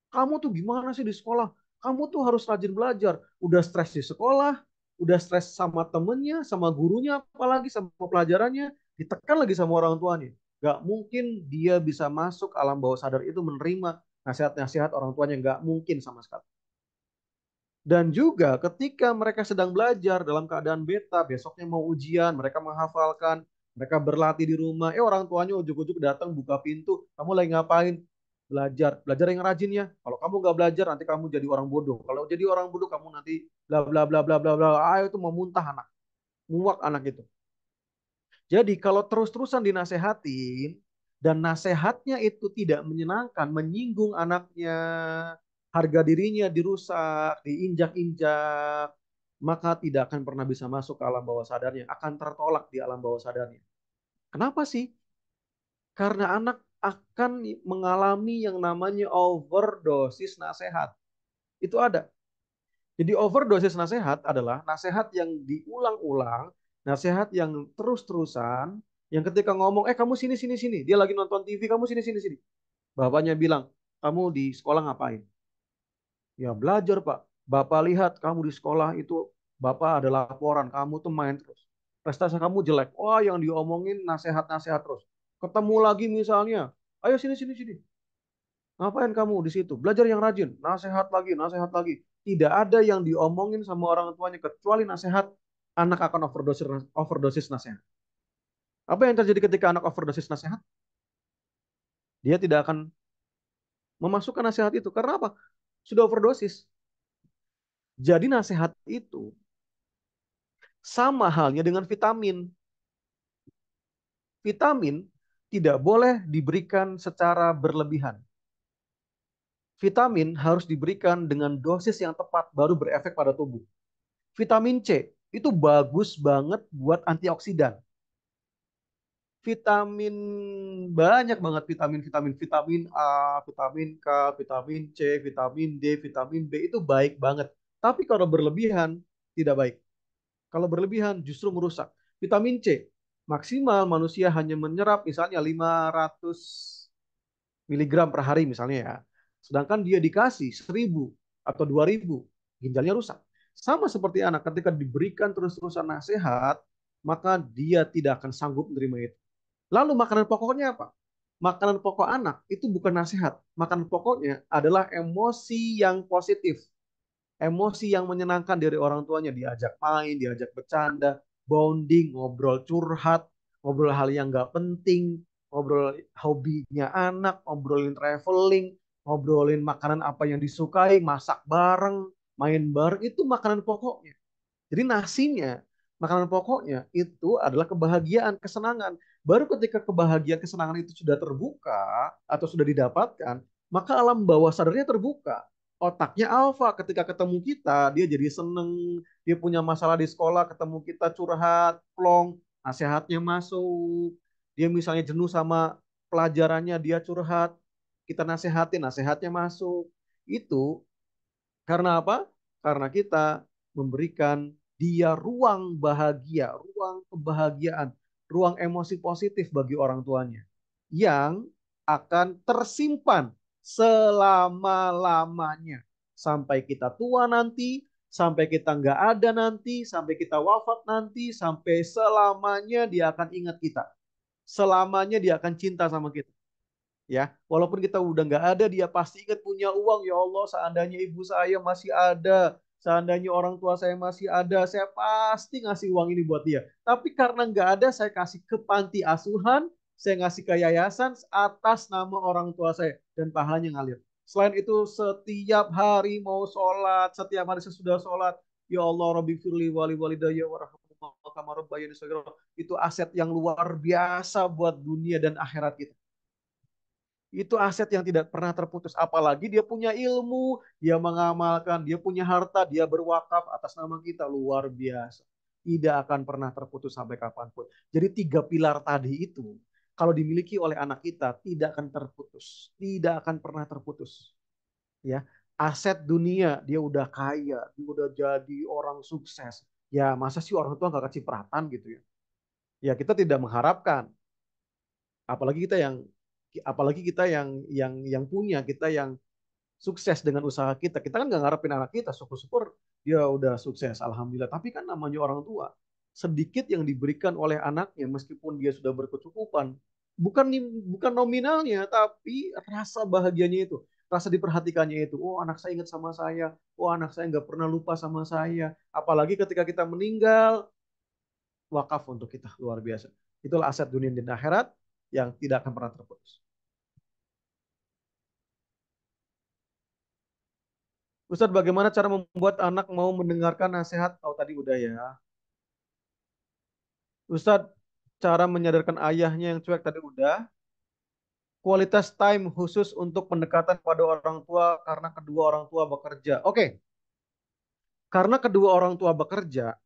kamu tuh gimana sih di sekolah? Kamu tuh harus rajin belajar. Udah stres di sekolah, udah stres sama temennya, sama gurunya, apalagi sama pelajarannya, ditekan lagi sama orang tuanya. Gak mungkin dia bisa masuk alam bawah sadar itu menerima nasihat-nasihat orang tuanya. Gak mungkin sama sekali. Dan juga ketika mereka sedang belajar dalam keadaan beta, besoknya mau ujian, mereka menghafalkan, mereka berlatih di rumah, orang tuanya ujuk-ujuk datang buka pintu, kamu lagi ngapain? Belajar, belajar yang rajin ya. Kalau kamu nggak belajar, nanti kamu jadi orang bodoh. Kalau jadi orang bodoh, kamu nanti bla bla bla bla bla bla. Ayo itu mau muntah anak, muak anak itu. Jadi kalau terus-terusan dinasehatin dan nasehatnya itu tidak menyenangkan, menyinggung anaknya, harga dirinya dirusak, diinjak-injak, maka tidak akan pernah bisa masuk ke alam bawah sadarnya, akan tertolak di alam bawah sadarnya. Kenapa sih? Karena anak akan mengalami yang namanya overdosis nasihat. Itu ada. Jadi overdosis nasihat adalah nasihat yang diulang-ulang, nasihat yang terus-terusan, yang ketika ngomong, kamu sini, sini, sini. Dia lagi nonton TV, kamu sini, sini, sini. Bapaknya bilang, kamu di sekolah ngapain? Ya belajar Pak. Bapak lihat kamu di sekolah itu, Bapak ada laporan, kamu tuh main terus. Prestasi kamu jelek. Wah yang diomongin nasihat-nasihat terus. Ketemu lagi misalnya, ayo sini, sini, sini. Ngapain kamu di situ? Belajar yang rajin. Nasihat lagi, nasihat lagi. Tidak ada yang diomongin sama orang tuanya kecuali nasihat. Anak akan overdosis nasihat. Apa yang terjadi ketika anak overdosis nasihat? Dia tidak akan memasukkan nasihat itu. Karena apa? Sudah overdosis. Jadi nasihat itu sama halnya dengan vitamin. Vitamin tidak boleh diberikan secara berlebihan. Vitamin harus diberikan dengan dosis yang tepat baru berefek pada tubuh. Vitamin C itu bagus banget buat antioksidan. Vitamin banyak banget vitamin A, vitamin K, vitamin C, vitamin D, vitamin B itu baik banget. Tapi kalau berlebihan tidak baik. Kalau berlebihan justru merusak. Vitamin C maksimal manusia hanya menyerap misalnya 500 miligram per hari misalnya ya. Sedangkan dia dikasih 1000 atau 2000, ginjalnya rusak. Sama seperti anak ketika diberikan terus-terusan nasihat, maka dia tidak akan sanggup menerima itu. Lalu makanan pokoknya apa? Makanan pokok anak itu bukan nasihat. Makanan pokoknya adalah emosi yang positif. Emosi yang menyenangkan dari orang tuanya. Diajak main, diajak bercanda, bonding, ngobrol curhat, ngobrol hal yang nggak penting, ngobrol hobinya anak, ngobrolin traveling, ngobrolin makanan apa yang disukai, masak bareng, main bareng, itu makanan pokoknya. Jadi nasinya, makanan pokoknya itu adalah kebahagiaan, kesenangan. Baru ketika kebahagiaan, kesenangan itu sudah terbuka atau sudah didapatkan, maka alam bawah sadarnya terbuka. Otaknya alfa ketika ketemu kita, dia jadi seneng, dia punya masalah di sekolah, ketemu kita curhat, plong, nasihatnya masuk. Dia misalnya jenuh sama pelajarannya, dia curhat, kita nasehatin, nasihatnya masuk. Itu karena apa? Karena kita memberikan dia ruang bahagia, ruang kebahagiaan, ruang emosi positif bagi orang tuanya yang akan tersimpan selama-lamanya sampai kita tua nanti, sampai kita nggak ada nanti, sampai kita wafat nanti, sampai selamanya dia akan ingat kita, selamanya dia akan cinta sama kita. Ya, walaupun kita udah nggak ada, dia pasti ingat punya uang. Ya Allah, seandainya ibu saya masih ada, seandainya orang tua saya masih ada, saya pasti ngasih uang ini buat dia. Tapi karena nggak ada, saya kasih ke panti asuhan, saya ngasih ke yayasan atas nama orang tua saya, dan pahalanya ngalir. Selain itu, setiap hari mau sholat, setiap hari sesudah sholat, ya Allah, Rabbi firli wali walidayya warahmatullahi kama rabbayani shaghira. Itu aset yang luar biasa buat dunia dan akhirat kita. Itu aset yang tidak pernah terputus. Apalagi dia punya ilmu, dia mengamalkan, dia punya harta, dia berwakaf atas nama kita. Luar biasa. Tidak akan pernah terputus sampai kapanpun. Jadi tiga pilar tadi itu, kalau dimiliki oleh anak kita, tidak akan terputus. Tidak akan pernah terputus. Ya, aset dunia, dia udah kaya, dia udah jadi orang sukses. Ya, masa sih orang tua nggak kecipratan gitu ya? Ya, kita tidak mengharapkan apalagi kita yang apalagi kita yang punya kita yang sukses dengan usaha kita kan nggak ngarepin anak kita syukur-syukur dia udah sukses alhamdulillah tapi kan namanya orang tua sedikit yang diberikan oleh anaknya meskipun dia sudah berkecukupan bukan bukan nominalnya tapi rasa bahagianya itu rasa diperhatikannya itu oh anak saya ingat sama saya oh anak saya nggak pernah lupa sama saya apalagi ketika kita meninggal wakaf untuk kita luar biasa itulah aset dunia dan akhirat yang tidak akan pernah terputus. Ustadz, bagaimana cara membuat anak mau mendengarkan nasihat? Oh, tadi udah ya. Ustadz, cara menyadarkan ayahnya yang cuek tadi udah. Kualitas time khusus untuk pendekatan pada orang tua karena kedua orang tua bekerja. Oke, Karena kedua orang tua bekerja,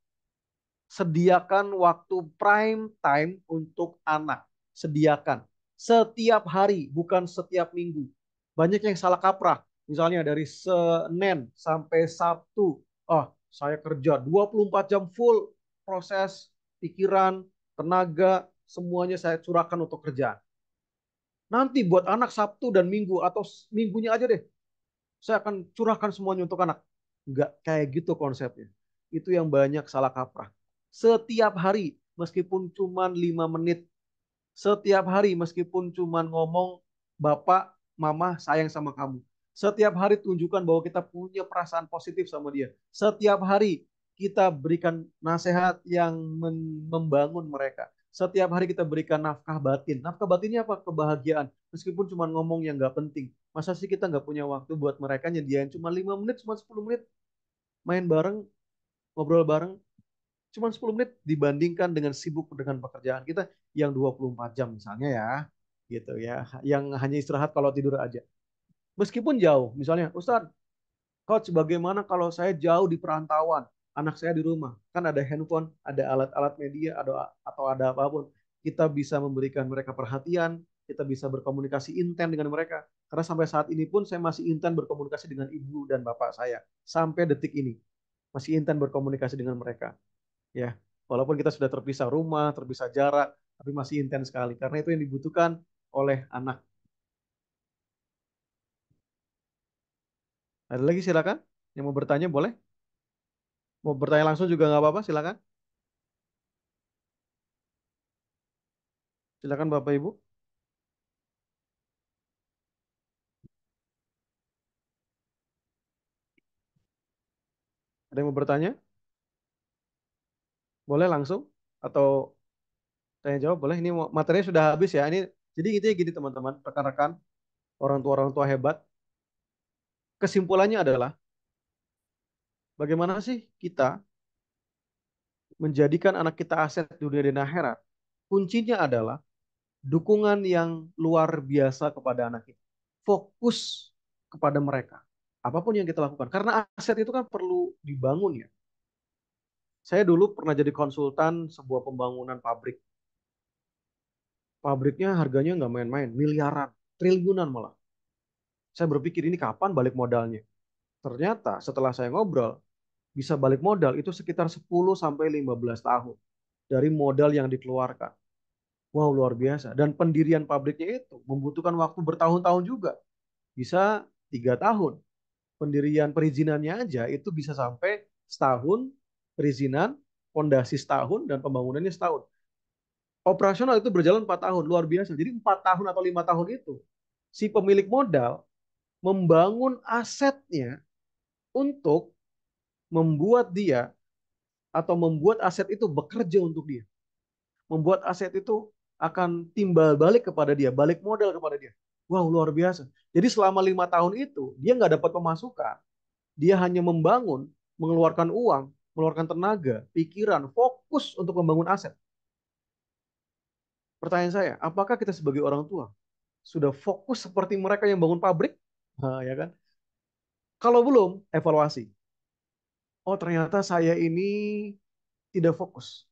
sediakan waktu prime time untuk anak. Sediakan. Setiap hari, bukan setiap minggu. Banyak yang salah kaprah. Misalnya dari Senin sampai Sabtu. Oh, saya kerja 24 jam full proses, pikiran, tenaga, semuanya saya curahkan untuk kerja. Nanti buat anak Sabtu dan Minggu atau minggunya aja deh. Saya akan curahkan semuanya untuk anak. Enggak kayak gitu konsepnya. Itu yang banyak salah kaprah. Setiap hari, meskipun cuma 5 menit. Setiap hari, meskipun cuma ngomong, Bapak, Mama, sayang sama kamu. Setiap hari tunjukkan bahwa kita punya perasaan positif sama dia. Setiap hari kita berikan nasihat yang membangun mereka. Setiap hari kita berikan nafkah batin. Nafkah batinnya apa? Kebahagiaan. Meskipun cuma ngomong yang nggak penting. Masa sih kita nggak punya waktu buat mereka nyediain cuma 5 menit, cuma 10 menit main bareng, ngobrol bareng, cuma 10 menit dibandingkan dengan sibuk dengan pekerjaan kita yang 24 jam misalnya ya. Gitu ya. Yang hanya istirahat kalau tidur aja. Meskipun jauh, misalnya, Ustadz, Coach, bagaimana kalau saya jauh di perantauan, anak saya di rumah, kan ada handphone, ada alat-alat media, atau ada apapun, kita bisa memberikan mereka perhatian, kita bisa berkomunikasi intens dengan mereka. Karena sampai saat ini pun saya masih intens berkomunikasi dengan ibu dan bapak saya, sampai detik ini masih intens berkomunikasi dengan mereka. Ya, walaupun kita sudah terpisah rumah, terpisah jarak, tapi masih intens sekali. Karena itu yang dibutuhkan oleh anak. Ada lagi silakan, yang mau bertanya boleh. Mau bertanya langsung juga nggak apa-apa, silakan. Silakan Bapak Ibu. Ada yang mau bertanya? Boleh langsung atau tanya jawab boleh. Ini materinya sudah habis ya. Ini jadi intinya gini teman-teman, rekan-rekan, orang tua hebat. Kesimpulannya adalah bagaimana sih kita menjadikan anak kita aset dunia dan akhirat. Kuncinya adalah dukungan yang luar biasa kepada anak kita. Fokus kepada mereka. Apapun yang kita lakukan. Karena aset itu kan perlu dibangun ya. Saya dulu pernah jadi konsultan sebuah pembangunan pabrik. Pabriknya harganya nggak main-main, miliaran, triliunan malah. Saya berpikir ini kapan balik modalnya. Ternyata setelah saya ngobrol, bisa balik modal itu sekitar 10 sampai 15 tahun dari modal yang dikeluarkan. Wow, luar biasa. Dan pendirian pabriknya itu membutuhkan waktu bertahun-tahun juga. Bisa 3 tahun. Pendirian perizinannya aja itu bisa sampai setahun, perizinan, fondasi setahun, dan pembangunannya setahun. Operasional itu berjalan 4 tahun, luar biasa. Jadi 4 tahun atau 5 tahun itu, si pemilik modal membangun asetnya untuk membuat dia atau membuat aset itu bekerja untuk dia. Membuat aset itu akan timbal balik kepada dia, balik modal kepada dia. Wow, luar biasa. Jadi selama 5 tahun itu, dia nggak dapat pemasukan. Dia hanya membangun, mengeluarkan uang, mengeluarkan tenaga, pikiran, fokus untuk membangun aset. Pertanyaan saya, apakah kita sebagai orang tua sudah fokus seperti mereka yang bangun pabrik? Nah, ya kan? Kalau belum, evaluasi. Oh, ternyata saya ini tidak fokus.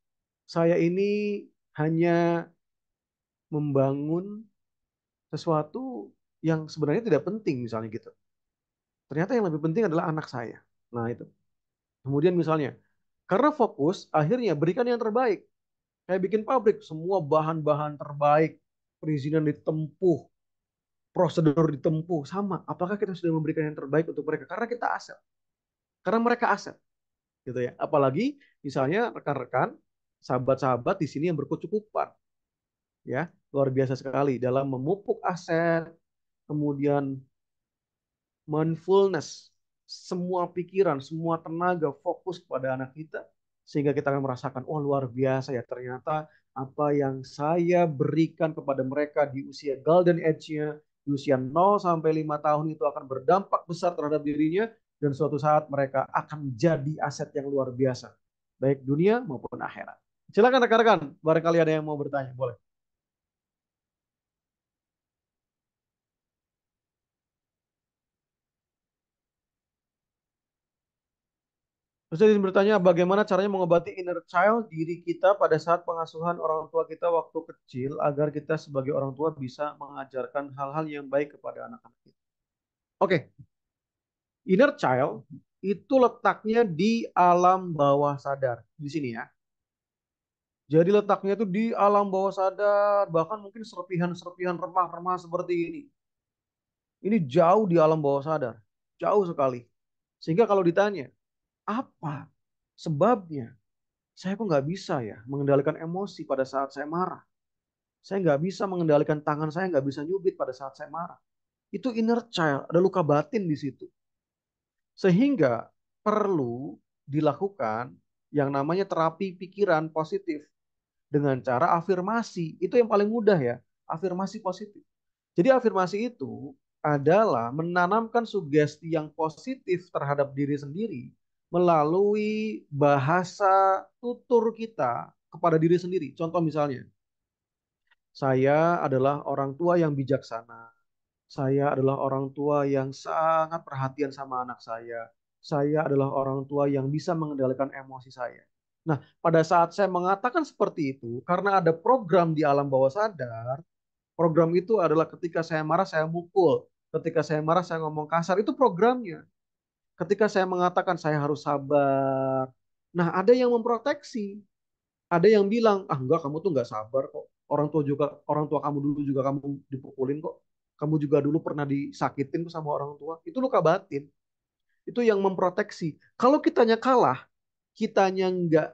Saya ini hanya membangun sesuatu yang sebenarnya tidak penting misalnya gitu. Ternyata yang lebih penting adalah anak saya. Nah, itu. Kemudian misalnya, karena fokus, akhirnya berikan yang terbaik. Kayak bikin pabrik, semua bahan-bahan terbaik, perizinan ditempuh, prosedur ditempuh, sama. Apakah kita sudah memberikan yang terbaik untuk mereka? Karena kita aset. Karena mereka aset, gitu ya. Apalagi misalnya rekan-rekan, sahabat-sahabat di sini yang berkecukupan, ya, luar biasa sekali dalam memupuk aset, kemudian mindfulness, semua pikiran, semua tenaga fokus kepada anak kita, sehingga kita akan merasakan, oh luar biasa ya ternyata apa yang saya berikan kepada mereka di usia golden age-nya, di usia 0 sampai 5 tahun itu akan berdampak besar terhadap dirinya, dan suatu saat mereka akan menjadi aset yang luar biasa, baik dunia maupun akhirat. Silakan rekan-rekan, barangkali ada yang mau bertanya, boleh. Terus dia bertanya bagaimana caranya mengobati inner child diri kita pada saat pengasuhan orang tua kita waktu kecil agar kita sebagai orang tua bisa mengajarkan hal-hal yang baik kepada anak-anak kita. Oke, inner child itu letaknya di alam bawah sadar. Di sini ya. Jadi letaknya itu di alam bawah sadar, bahkan mungkin serpihan-serpihan remah-remah seperti ini. Ini jauh di alam bawah sadar, jauh sekali. Sehingga kalau ditanya, apa sebabnya? Saya kok nggak bisa ya mengendalikan emosi pada saat saya marah. Saya nggak bisa mengendalikan tangan saya, nggak bisa nyubit pada saat saya marah. Itu inner child, ada luka batin di situ. Sehingga perlu dilakukan yang namanya terapi pikiran positif dengan cara afirmasi. Itu yang paling mudah ya, afirmasi positif. Jadi afirmasi itu adalah menanamkan sugesti yang positif terhadap diri sendiri melalui bahasa tutur kita kepada diri sendiri. Contoh misalnya, saya adalah orang tua yang bijaksana. Saya adalah orang tua yang sangat perhatian sama anak saya. Saya adalah orang tua yang bisa mengendalikan emosi saya. Nah, pada saat saya mengatakan seperti itu, karena ada program di alam bawah sadar, program itu adalah ketika saya marah, saya mukul. Ketika saya marah, saya ngomong kasar. Itu programnya. Ketika saya mengatakan saya harus sabar. Nah, ada yang memproteksi. Ada yang bilang, ah enggak, kamu tuh enggak sabar kok. Orang tua kamu dulu juga kamu dipukulin kok. Kamu juga dulu pernah disakitin sama orang tua. Itu luka batin. Itu yang memproteksi. Kalau kitanya kalah, kitanya enggak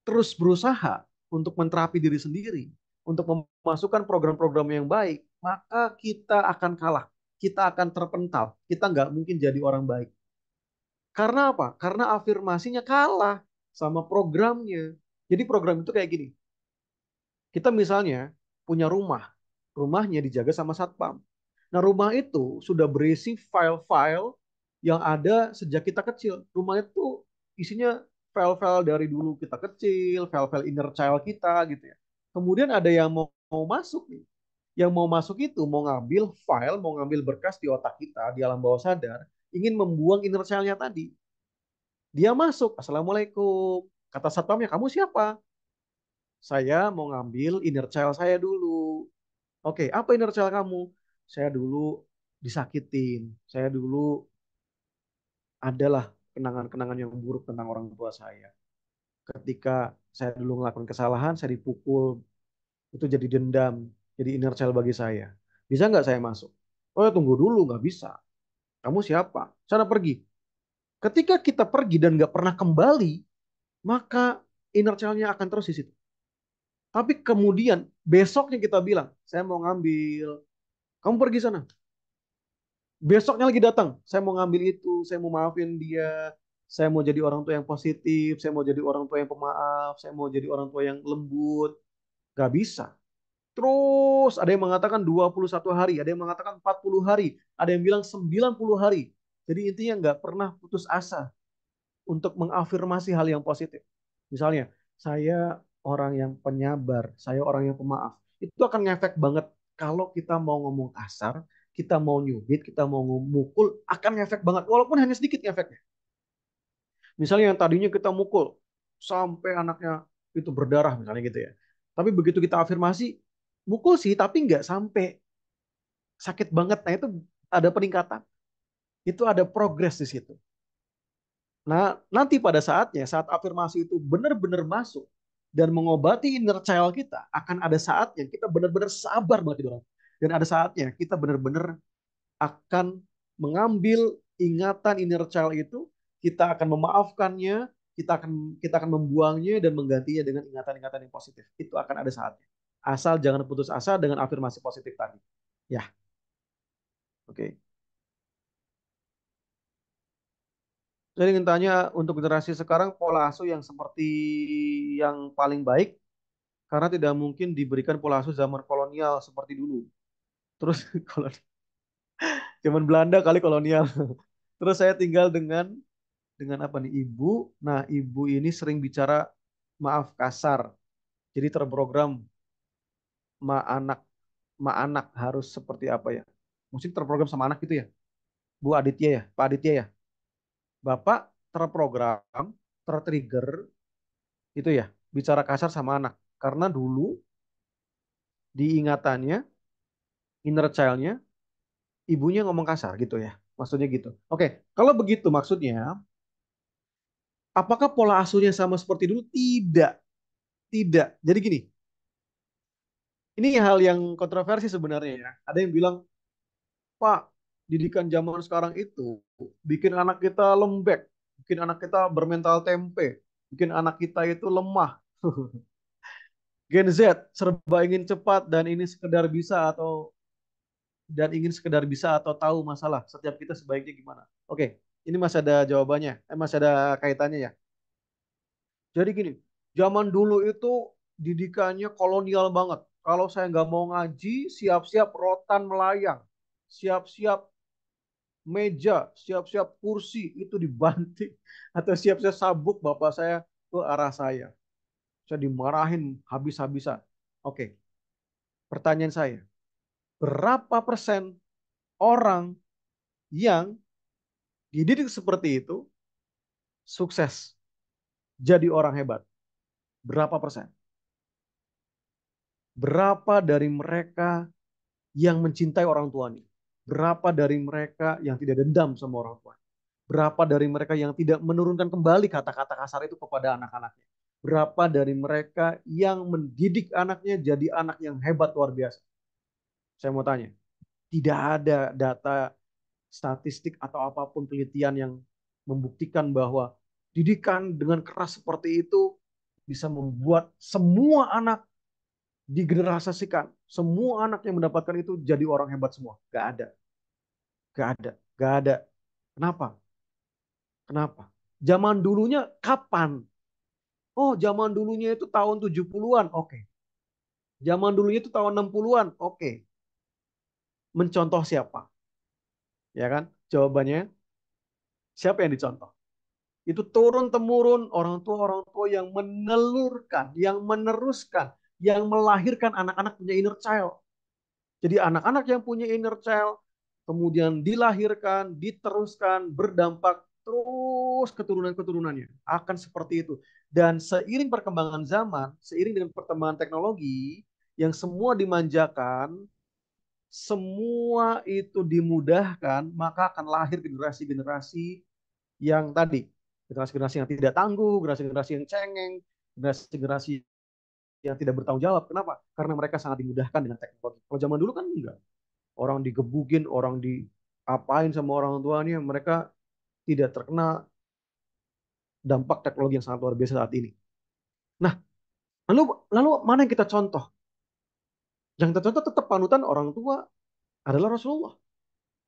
terus berusaha untuk menterapi diri sendiri, untuk memasukkan program-program yang baik, maka kita akan kalah. Kita akan terpental. Kita nggak mungkin jadi orang baik. Karena apa? Karena afirmasinya kalah sama programnya. Jadi program itu kayak gini. Kita misalnya punya rumah. Rumahnya dijaga sama satpam. Nah, rumah itu sudah berisi file-file yang ada sejak kita kecil. Rumah itu isinya file-file dari dulu kita kecil, file-file inner child kita gitu ya. Kemudian ada yang mau masuk nih. Yang mau masuk itu mau ngambil file, mau ngambil berkas di otak kita, di alam bawah sadar, ingin membuang inner child-nya tadi. Dia masuk, Assalamualaikum. Kata satpamnya, kamu siapa? Saya mau ngambil inner child saya dulu. Oke, apa inner child kamu? Saya dulu disakitin. Saya dulu adalah kenangan-kenangan yang buruk tentang orang tua saya. Ketika saya dulu melakukan kesalahan, saya dipukul, itu jadi dendam, jadi inner child bagi saya. Bisa nggak saya masuk? Oh ya tunggu dulu, nggak bisa. Kamu siapa? Sana pergi. Ketika kita pergi dan nggak pernah kembali, maka inner child-nya akan terus di situ. Tapi kemudian besoknya kita bilang, saya mau ngambil, kamu pergi sana. Besoknya lagi datang, saya mau ngambil itu, saya mau maafin dia, saya mau jadi orang tua yang positif, saya mau jadi orang tua yang pemaaf, saya mau jadi orang tua yang lembut. Gak bisa. Terus ada yang mengatakan 21 hari, ada yang mengatakan 40 hari, ada yang bilang 90 hari. Jadi intinya nggak pernah putus asa untuk mengafirmasi hal yang positif. Misalnya, saya orang yang penyabar, saya orang yang pemaaf. Itu akan ngefek banget kalau kita mau ngomong kasar, kita mau nyubit, kita mau mukul, akan ngefek banget. Walaupun hanya sedikit ngefeknya. Misalnya yang tadinya kita mukul sampai anaknya itu berdarah misalnya gitu ya. Tapi begitu kita afirmasi, mukul sih tapi nggak sampai sakit banget. Nah itu ada peningkatan. Itu ada progres di situ. Nah, nanti pada saatnya, saat afirmasi itu benar-benar masuk dan mengobati inner child kita, akan ada saatnya kita benar-benar sabar banget orang. Dan ada saatnya kita benar-benar akan mengambil ingatan inner child itu, kita akan memaafkannya, kita akan membuangnya dan menggantinya dengan ingatan-ingatan yang positif. Itu akan ada saatnya. Asal jangan putus asa dengan afirmasi positif tadi. Ya, oke. Okay. Saya ingin tanya untuk generasi sekarang pola asuh yang seperti yang paling baik karena tidak mungkin diberikan pola asuh zaman kolonial seperti dulu. Terus kalau zaman Belanda kali kolonial. Terus saya tinggal dengan apa nih ibu. Nah ibu ini sering bicara maaf kasar. Jadi terprogram ma anak anak harus seperti apa ya? Mungkin terprogram sama anak gitu ya. Bu Aditya ya, Pak Aditya ya. Bapak terprogram, tertrigger itu ya, bicara kasar sama anak. Karena dulu diingatannya, inner child-nya, ibunya ngomong kasar gitu ya. Maksudnya gitu. Oke, kalau begitu maksudnya, apakah pola asuhnya sama seperti dulu? Tidak, tidak. Jadi gini, ini hal yang kontroversi sebenarnya ya. Ada yang bilang, Pak, didikan zaman sekarang itu bikin anak kita lembek, bikin anak kita bermental tempe, bikin anak kita itu lemah. Gen Z serba ingin cepat dan ini sekedar bisa atau dan ingin sekedar bisa atau tahu masalah setiap kita sebaiknya gimana. Oke, ini masih ada jawabannya, masih ada kaitannya ya. Jadi gini, zaman dulu itu didikannya kolonial banget. Kalau saya nggak mau ngaji, siap-siap rotan melayang, siap-siap meja, siap-siap kursi itu dibanting atau siap-siap sabuk bapak saya ke arah saya. Saya dimarahin habis-habisan. Oke, pertanyaan saya, berapa persen orang yang dididik seperti itu sukses jadi orang hebat? Berapa persen? Berapa dari mereka yang mencintai orang tuanya? Berapa dari mereka yang tidak dendam sama orang tua? Berapa dari mereka yang tidak menurunkan kembali kata-kata kasar itu kepada anak-anaknya? Berapa dari mereka yang mendidik anaknya jadi anak yang hebat luar biasa? Saya mau tanya, tidak ada data statistik atau apapun penelitian yang membuktikan bahwa didikan dengan keras seperti itu bisa membuat semua anak digeneralisasikan. Semua anak yang mendapatkan itu jadi orang hebat semua. Gak ada. Gak ada. Gak ada. Kenapa? Kenapa? Zaman dulunya kapan? Oh, zaman dulunya itu tahun 70-an. Oke. Zaman dulunya itu tahun 60-an. Oke. Mencontoh siapa? Ya kan? Jawabannya, siapa yang dicontoh? Itu turun-temurun orang tua yang menelurkan, yang meneruskan, yang melahirkan anak-anak punya inner child. Jadi anak-anak yang punya inner child kemudian dilahirkan, diteruskan, berdampak terus keturunan-keturunannya akan seperti itu. Dan seiring perkembangan zaman, seiring dengan perkembangan teknologi yang semua dimanjakan, semua itu dimudahkan, maka akan lahir generasi-generasi yang tadi, generasi-generasi yang tidak tangguh, generasi-generasi yang cengeng, generasi-generasi yang tidak bertanggung jawab. Kenapa? Karena mereka sangat dimudahkan dengan teknologi. Kalau zaman dulu kan enggak. Orang digebukin, orang diapain sama orang tuanya, mereka tidak terkena dampak teknologi yang sangat luar biasa saat ini. Nah, lalu lalu mana yang kita contoh? Yang kita contoh tetap panutan orang tua adalah Rasulullah,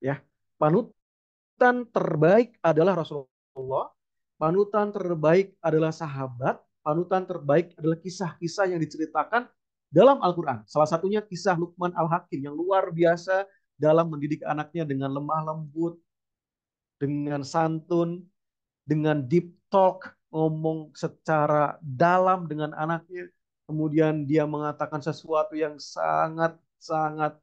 ya. Panutan terbaik adalah Rasulullah, panutan terbaik adalah sahabat, panutan terbaik adalah kisah-kisah yang diceritakan dalam Al-Quran. Salah satunya kisah Luqman Al-Hakim yang luar biasa dalam mendidik anaknya dengan lemah lembut, dengan santun, dengan deep talk, ngomong secara dalam dengan anaknya. Kemudian dia mengatakan sesuatu yang sangat-sangat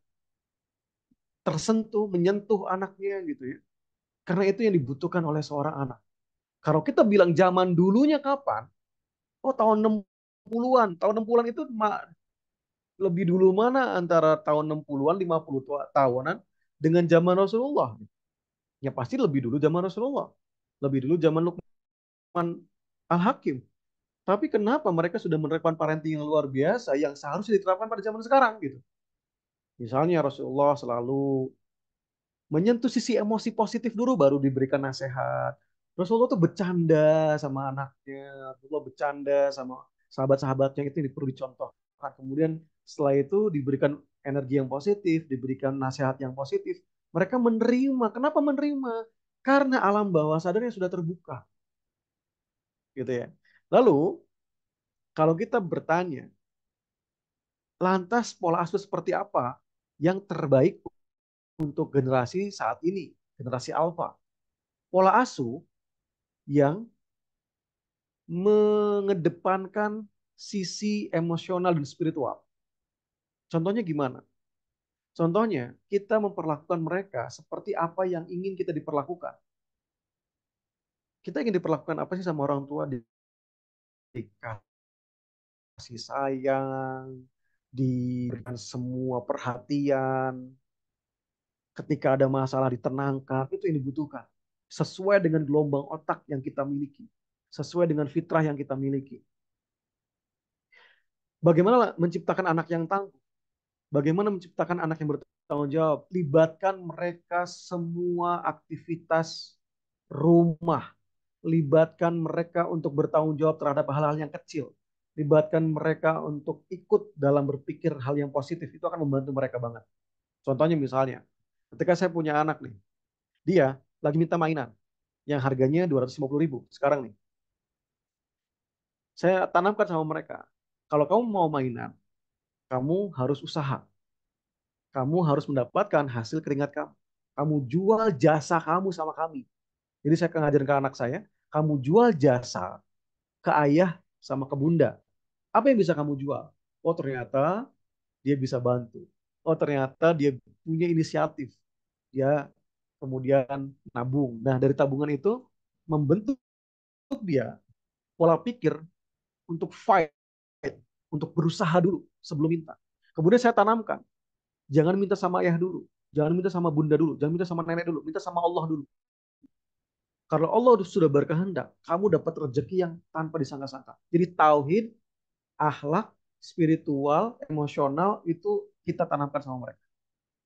tersentuh, menyentuh anaknya gitu ya. Karena itu yang dibutuhkan oleh seorang anak. Kalau kita bilang zaman dulunya kapan? Oh, tahun 60-an. Tahun 60-an itu lebih dulu mana antara tahun 60-an, 50 tahunan dengan zaman Rasulullah? Ya pasti lebih dulu zaman Rasulullah. Lebih dulu zaman Luqman Al-Hakim. Tapi kenapa mereka sudah menerapkan parenting yang luar biasa yang seharusnya diterapkan pada zaman sekarang gitu. Misalnya Rasulullah selalu menyentuh sisi emosi positif dulu baru diberikan nasihat. Rasulullah tuh bercanda sama anaknya, Rasulullah bercanda sama sahabat-sahabatnya itu perlu dicontohkan. Kemudian setelah itu diberikan energi yang positif, diberikan nasihat yang positif. Mereka menerima. Kenapa menerima? Karena alam bawah sadarnya sudah terbuka, gitu ya. Lalu kalau kita bertanya, lantas pola asuh seperti apa yang terbaik untuk generasi saat ini, generasi alfa? Pola asuh yang mengedepankan sisi emosional dan spiritual. Contohnya gimana? Contohnya, kita memperlakukan mereka seperti apa yang ingin kita diperlakukan. Kita ingin diperlakukan apa sih sama orang tua? Dikasih sayang, diberikan semua perhatian, ketika ada masalah ditenangkan, itu yang dibutuhkan. Sesuai dengan gelombang otak yang kita miliki, sesuai dengan fitrah yang kita miliki. Bagaimana menciptakan anak yang tangguh? Bagaimana menciptakan anak yang bertanggung jawab? Libatkan mereka semua aktivitas rumah. Libatkan mereka untuk bertanggung jawab terhadap hal-hal yang kecil. Libatkan mereka untuk ikut dalam berpikir hal yang positif. Itu akan membantu mereka banget. Contohnya misalnya, ketika saya punya anak nih, dia lagi minta mainan yang harganya 250.000 sekarang nih. Saya tanamkan sama mereka, kalau kamu mau mainan, kamu harus usaha. Kamu harus mendapatkan hasil keringat kamu. Kamu jual jasa kamu sama kami. Jadi saya ngajarin ke anak saya, kamu jual jasa ke ayah sama ke bunda. Apa yang bisa kamu jual? Oh ternyata dia bisa bantu. Oh ternyata dia punya inisiatif. Dia kemudian nabung. Nah dari tabungan itu membentuk dia pola pikir untuk fight, untuk berusaha dulu sebelum minta. Kemudian saya tanamkan, jangan minta sama ayah dulu, jangan minta sama bunda dulu, jangan minta sama nenek dulu, minta sama Allah dulu. Karena Allah sudah berkehendak, kamu dapat rezeki yang tanpa disangka-sangka. Jadi tauhid, akhlak, spiritual, emosional itu kita tanamkan sama mereka.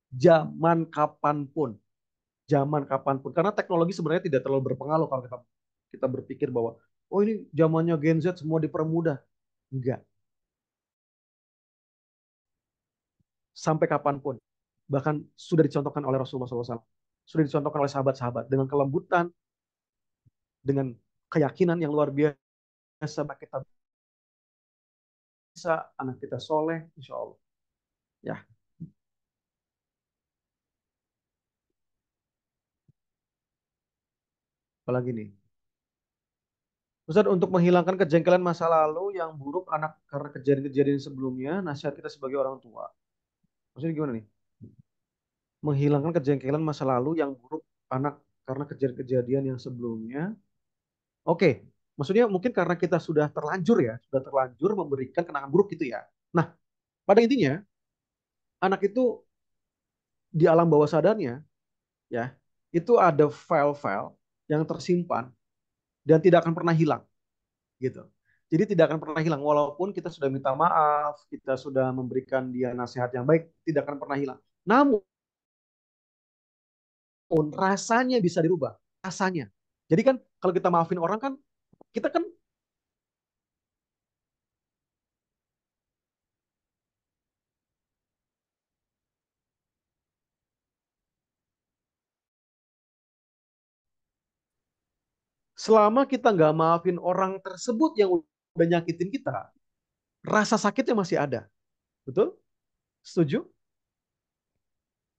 Zaman kapanpun, zaman kapanpun. Karena teknologi sebenarnya tidak terlalu berpengaruh kalau kita kita berpikir bahwa oh ini zamannya Gen Z semua dipermudah. Enggak. Sampai kapanpun. Bahkan sudah dicontohkan oleh Rasulullah SAW. Sudah dicontohkan oleh sahabat-sahabat dengan kelembutan, dengan keyakinan yang luar biasa. Kita bisa, anak kita soleh, insya Allah. Ya, apalagi nih. Ustaz, untuk menghilangkan kejengkelan masa lalu yang buruk anak karena kejadian-kejadian sebelumnya, nasihat kita sebagai orang tua. Maksudnya gimana nih? Menghilangkan kejengkelan masa lalu yang buruk anak karena kejadian-kejadian yang sebelumnya. Oke, maksudnya mungkin karena kita sudah terlanjur ya, sudah terlanjur memberikan kenangan buruk gitu ya. Nah, pada intinya anak itu di alam bawah sadarnya ya, itu ada file-file yang tersimpan dan tidak akan pernah hilang gitu. Jadi tidak akan pernah hilang walaupun kita sudah minta maaf, kita sudah memberikan dia nasihat yang baik, tidak akan pernah hilang. Namun rasanya bisa dirubah, rasanya. Jadi kan kalau kita maafin orang kan kita kan selama kita nggak maafin orang tersebut yang udah nyakitin kita, rasa sakitnya masih ada. Betul? Setuju?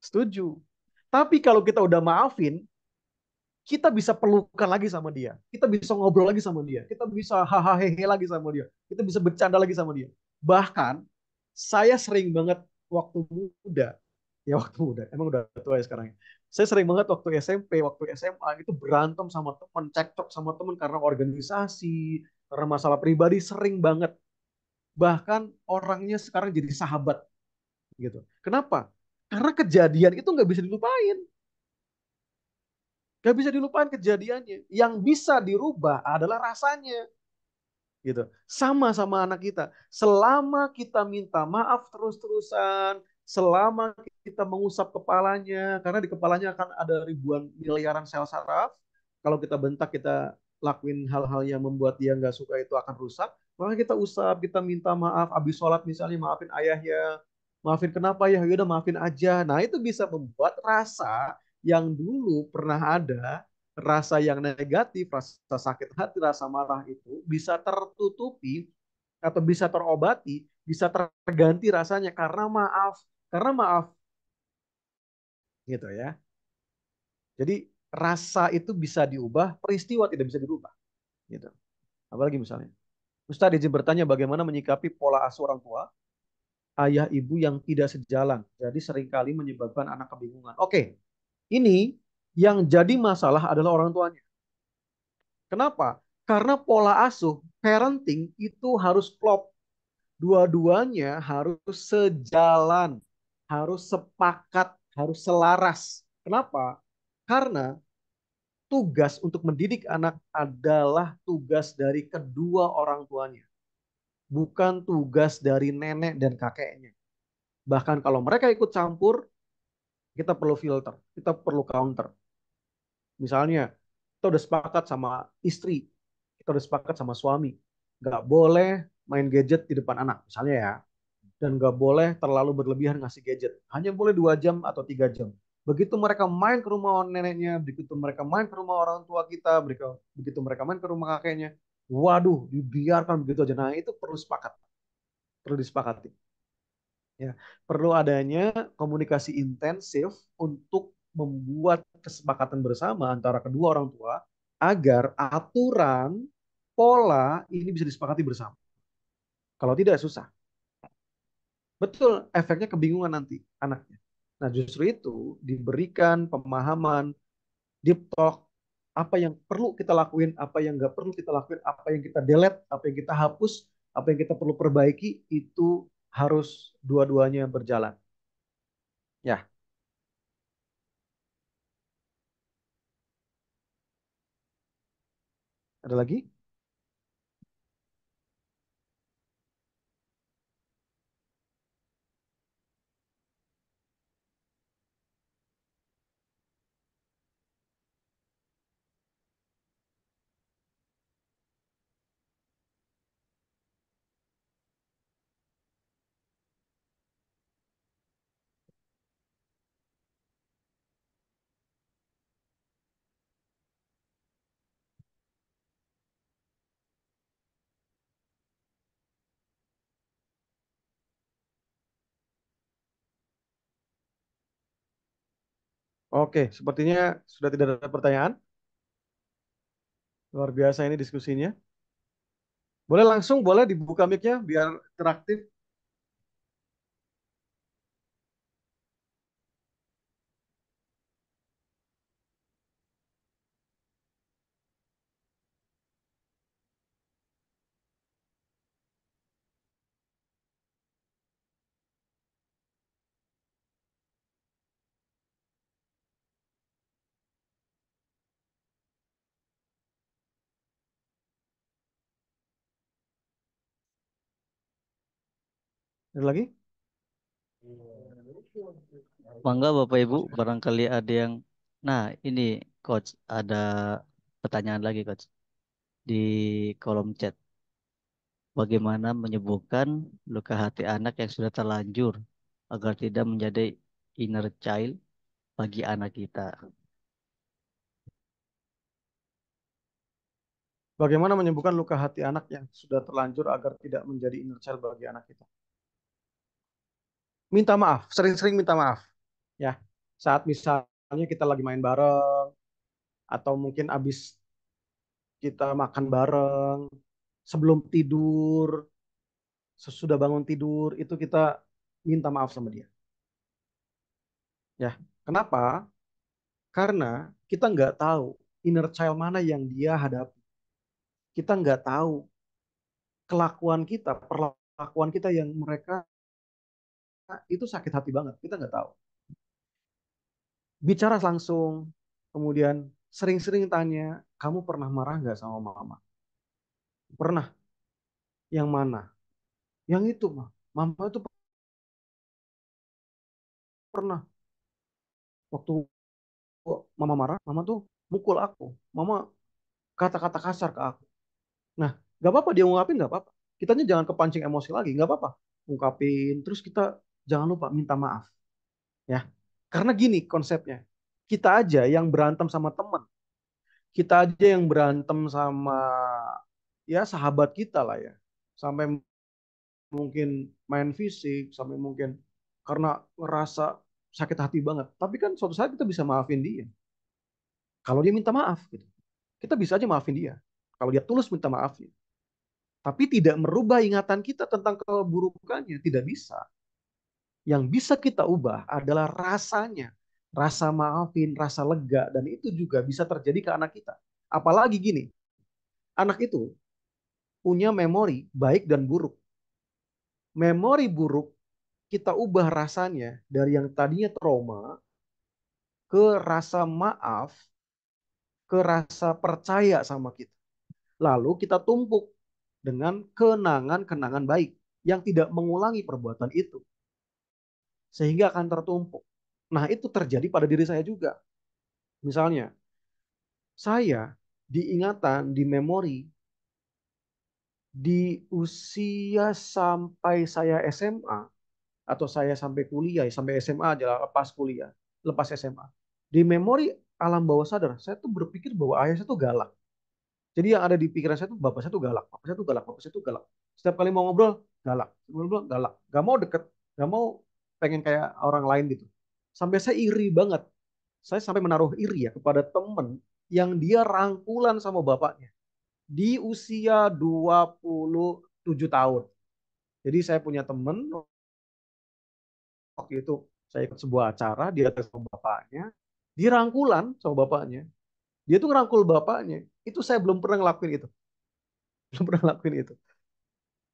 Setuju. Tapi kalau kita udah maafin, kita bisa pelukan lagi sama dia. Kita bisa ngobrol lagi sama dia. Kita bisa hahaha lagi sama dia. Kita bisa bercanda lagi sama dia. Bahkan saya sering banget waktu muda, ya waktu muda, emang udah tua ya sekarang. Saya sering banget waktu SMP, waktu SMA itu berantem sama teman, cekcok sama teman karena organisasi, karena masalah pribadi sering banget. Bahkan orangnya sekarang jadi sahabat gitu. Kenapa? Karena kejadian itu nggak bisa dilupain. Gak bisa dilupain kejadiannya. Yang bisa dirubah adalah rasanya. Gitu. Sama anak kita. Selama kita minta maaf terus-terusan, selama kita mengusap kepalanya, karena di kepalanya akan ada ribuan miliaran sel saraf. Kalau kita bentak, kita lakuin hal-hal yang membuat dia nggak suka itu akan rusak. Maka kita usap, kita minta maaf. Habis sholat misalnya maafin ayah ya, maafin kenapa ya, udah maafin aja. Nah itu bisa membuat rasa yang dulu pernah ada, rasa yang negatif, rasa sakit hati, rasa marah itu bisa tertutupi atau bisa terobati, bisa terganti rasanya karena maaf gitu ya. Jadi rasa itu bisa diubah, peristiwa tidak bisa dirubah gitu. Apalagi misalnya, Ustadz izin bertanya bagaimana menyikapi pola asuh orang tua, ayah ibu yang tidak sejalan, jadi seringkali menyebabkan anak kebingungan. Oke, ini yang jadi masalah adalah orang tuanya. Kenapa? Karena pola asuh, parenting itu harus klop. Dua-duanya harus sejalan, harus sepakat, harus selaras. Kenapa? Karena tugas untuk mendidik anak adalah tugas dari kedua orang tuanya, bukan tugas dari nenek dan kakeknya. Bahkan kalau mereka ikut campur, kita perlu filter, kita perlu counter. Misalnya, kita udah sepakat sama istri, kita udah sepakat sama suami, nggak boleh main gadget di depan anak, misalnya ya. Dan nggak boleh terlalu berlebihan ngasih gadget. Hanya boleh 2 jam atau 3 jam. Begitu mereka main ke rumah neneknya, begitu mereka main ke rumah orang tua kita, begitu mereka main ke rumah kakeknya, waduh, dibiarkan begitu aja. Nah, itu perlu sepakat, perlu disepakati. Ya, perlu adanya komunikasi intensif untuk membuat kesepakatan bersama antara kedua orang tua agar aturan pola ini bisa disepakati bersama. Kalau tidak susah. Betul, efeknya kebingungan nanti anaknya. Nah, justru itu diberikan pemahaman, deep talk, apa yang perlu kita lakuin, apa yang nggak perlu kita lakuin, apa yang kita delete, apa yang kita hapus, apa yang kita perlu perbaiki, itu harus dua-duanya berjalan. Ya, ada lagi? Oke, sepertinya sudah tidak ada pertanyaan. Luar biasa ini diskusinya. Boleh langsung, boleh dibuka mic-nya biar interaktif. Ada lagi? Mangga Bapak Ibu, barangkali ada yang, nah ini Coach, ada pertanyaan lagi Coach di kolom chat. Bagaimana menyembuhkan luka hati anak yang sudah terlanjur agar tidak menjadi inner child bagi anak kita? Bagaimana menyembuhkan luka hati anak yang sudah terlanjur agar tidak menjadi inner child bagi anak kita? Minta maaf, sering-sering minta maaf. Ya, saat misalnya kita lagi main bareng, atau mungkin abis kita makan bareng, sebelum tidur, sesudah bangun tidur, itu kita minta maaf sama dia. Ya, kenapa? Karena kita nggak tahu inner child mana yang dia hadapi. Kita nggak tahu kelakuan kita, perlakuan kita yang mereka itu sakit hati banget. Kita nggak tahu. Bicara langsung, kemudian sering-sering tanya, kamu pernah marah nggak sama mama? Pernah. Yang mana? Yang itu, mah. Mama itu pernah. Waktu mama marah, mama tuh mukul aku. Mama kata-kata kasar ke aku. Nah, nggak apa-apa dia ngungkapin, nggak apa-apa. Kitanya jangan kepancing emosi lagi, nggak apa-apa. Ungkapin, terus kita jangan lupa minta maaf. Ya, karena gini konsepnya. Kita aja yang berantem sama teman, kita aja yang berantem sama ya sahabat kita lah ya. Sampai mungkin main fisik, sampai mungkin karena ngerasa sakit hati banget. Tapi kan suatu saat kita bisa maafin dia. Kalau dia minta maaf gitu. Kita bisa aja maafin dia. Kalau dia tulus minta maaf. Tapi tidak merubah ingatan kita tentang keburukannya. Tidak bisa. Yang bisa kita ubah adalah rasanya. Rasa maafin, rasa lega. Dan itu juga bisa terjadi ke anak kita. Apalagi gini. Anak itu punya memori baik dan buruk. Memori buruk kita ubah rasanya dari yang tadinya trauma ke rasa maaf, ke rasa percaya sama kita. Lalu kita tumpuk dengan kenangan-kenangan baik yang tidak mengulangi perbuatan itu. Sehingga akan tertumpuk. Nah, itu terjadi pada diri saya juga. Misalnya, saya diingatan, di memori, di usia sampai saya SMA, atau saya sampai kuliah, sampai SMA aja, lepas kuliah, lepas SMA. Di memori alam bawah sadar, saya tuh berpikir bahwa ayah saya tuh galak. Jadi yang ada di pikiran saya tuh bapak saya tuh galak, bapak saya tuh galak, bapak saya tuh galak. Setiap kali mau ngobrol, galak. Ngobrol, galak. Gak mau deket, gak mau pengen kayak orang lain gitu. Sampai saya iri banget. Saya sampai menaruh iri ya kepada temen yang dia rangkulan sama bapaknya di usia 27 tahun. Jadi saya punya temen waktu itu saya ikut sebuah acara, dia sama bapaknya, dia rangkulan sama bapaknya. Dia tuh ngerangkul bapaknya. Itu saya belum pernah ngelakuin itu. Belum pernah ngelakuin itu.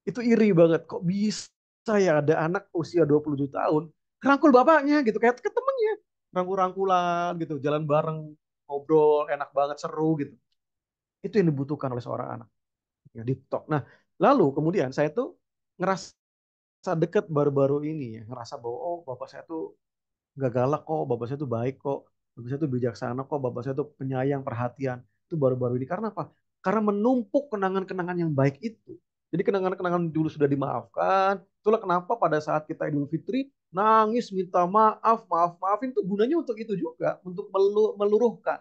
Itu iri banget. Kok bisa ya ada anak usia 27 tahun rangkul bapaknya gitu. Kayak ke temennya. Rangkul-rangkulan gitu. Jalan bareng, ngobrol, enak banget, seru gitu. Itu yang dibutuhkan oleh seorang anak. Ya, di talk. Nah, lalu kemudian saya tuh ngerasa deket baru-baru ini ya. Ngerasa bahwa, oh bapak saya tuh nggak galak kok, bapak saya tuh baik kok, bapak saya tuh bijaksana kok, bapak saya tuh penyayang, perhatian. Itu baru-baru ini. Karena apa? Karena menumpuk kenangan-kenangan yang baik itu. Jadi kenangan-kenangan dulu sudah dimaafkan. Itulah kenapa pada saat kita Idul Fitri nangis minta maaf, maafin itu gunanya untuk itu juga, untuk meluruhkan,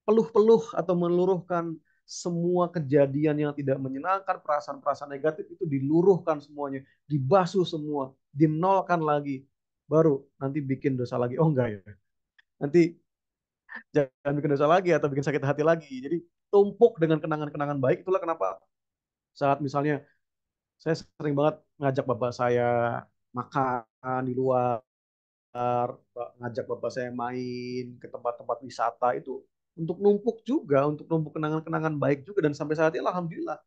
peluh-peluh atau meluruhkan semua kejadian yang tidak menyenangkan, perasaan-perasaan negatif itu diluruhkan semuanya, dibasuh semua, dinolkan lagi. Baru nanti bikin dosa lagi. Oh enggak ya. Nanti jangan bikin dosa lagi atau bikin sakit hati lagi. Jadi tumpuk dengan kenangan-kenangan baik. Itulah kenapa saat misalnya saya sering banget ngajak bapak saya makan di luar, ngajak bapak saya main ke tempat-tempat wisata itu untuk numpuk juga, untuk numpuk kenangan-kenangan baik juga dan sampai saat ini alhamdulillah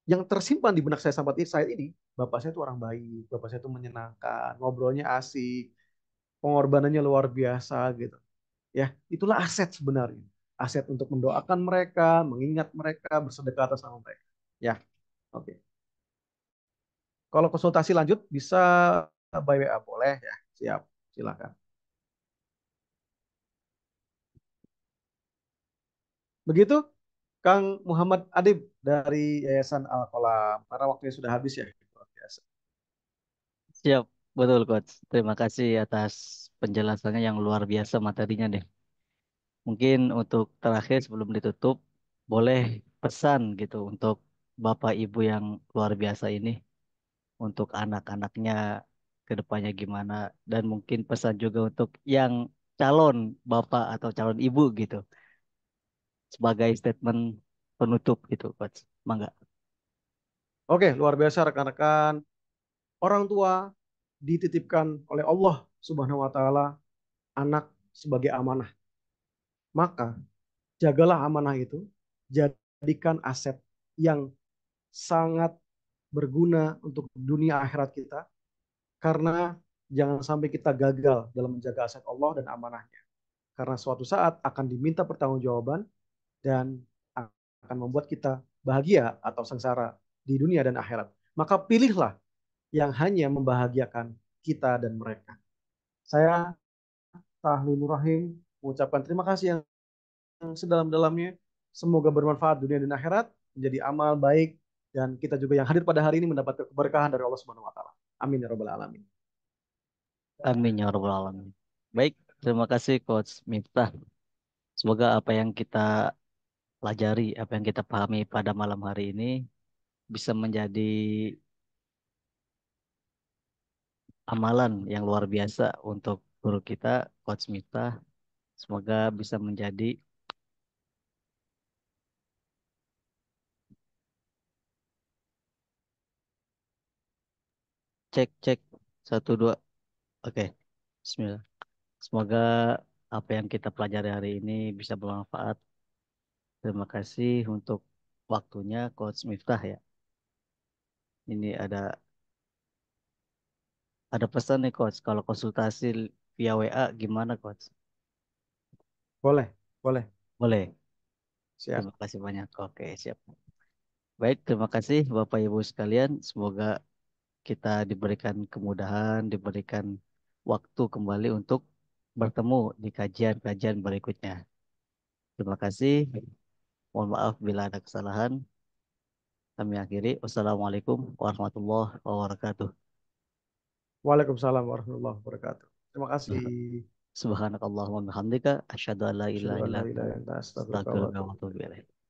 yang tersimpan di benak saya sampai saat ini, bapak saya itu orang baik, bapak saya itu menyenangkan, ngobrolnya asik, pengorbanannya luar biasa gitu. Ya, itulah aset sebenarnya. Aset untuk mendoakan mereka, mengingat mereka, bersedekah atas nama mereka. Ya, oke. Kalau konsultasi lanjut bisa by WA boleh ya. Siap, silakan. Begitu Kang Muhammad Adib dari Yayasan Al-Qalam. Karena waktunya sudah habis ya. Luar biasa. Siap, betul Coach. Terima kasih atas penjelasannya yang luar biasa materinya deh. Mungkin untuk terakhir sebelum ditutup, boleh pesan gitu untuk Bapak Ibu yang luar biasa ini, untuk anak-anaknya ke depannya gimana, dan mungkin pesan juga untuk yang calon Bapak atau calon Ibu gitu, sebagai statement penutup gitu Coach. Mangga. Oke, luar biasa rekan-rekan. Orang tua dititipkan oleh Allah Subhanahu wa taala anak sebagai amanah. Maka jagalah amanah itu, jadikan aset yang sangat berguna untuk dunia akhirat kita, karena jangan sampai kita gagal dalam menjaga aset Allah dan amanahnya. Karena suatu saat akan diminta pertanggungjawaban dan akan membuat kita bahagia atau sengsara di dunia dan akhirat. Maka pilihlah yang hanya membahagiakan kita dan mereka. Saya Tahlil Nur Rahim mengucapkan terima kasih yang sedalam-dalamnya. Semoga bermanfaat dunia dan akhirat, menjadi amal baik, dan kita juga yang hadir pada hari ini mendapat keberkahan dari Allah Subhanahu wa taala. Amin ya rabbal alamin. Amin ya rabbal alamin. Baik, terima kasih Coach Miftah. Semoga apa yang kita pelajari, apa yang kita pahami pada malam hari ini bisa menjadi amalan yang luar biasa untuk guru kita, Coach Miftah. Semoga bisa menjadi cek cek satu dua. Oke, Bismillah. Semoga apa yang kita pelajari hari ini bisa bermanfaat. Terima kasih untuk waktunya Coach Miftah ya. Ini ada pesan nih Coach, kalau konsultasi via WA gimana Coach? Boleh, boleh. Boleh. Terima Siap. kasih banyak. Oke, siap. Baik, terima kasih Bapak Ibu sekalian. Semoga kita diberikan kemudahan, diberikan waktu kembali untuk bertemu di kajian-kajian berikutnya. Terima kasih. Mohon maaf bila ada kesalahan. Kami akhiri. Wassalamualaikum warahmatullahi wabarakatuh. Waalaikumsalam warahmatullahi wabarakatuh. Terima kasih. Subhanakallahumma bihamdika asyhadu an la ilaha Asyhadu an illa la anta ilaha illa anta astaghfiruka wa astaghfiruka wa atubu atubu ilaik. ilaik.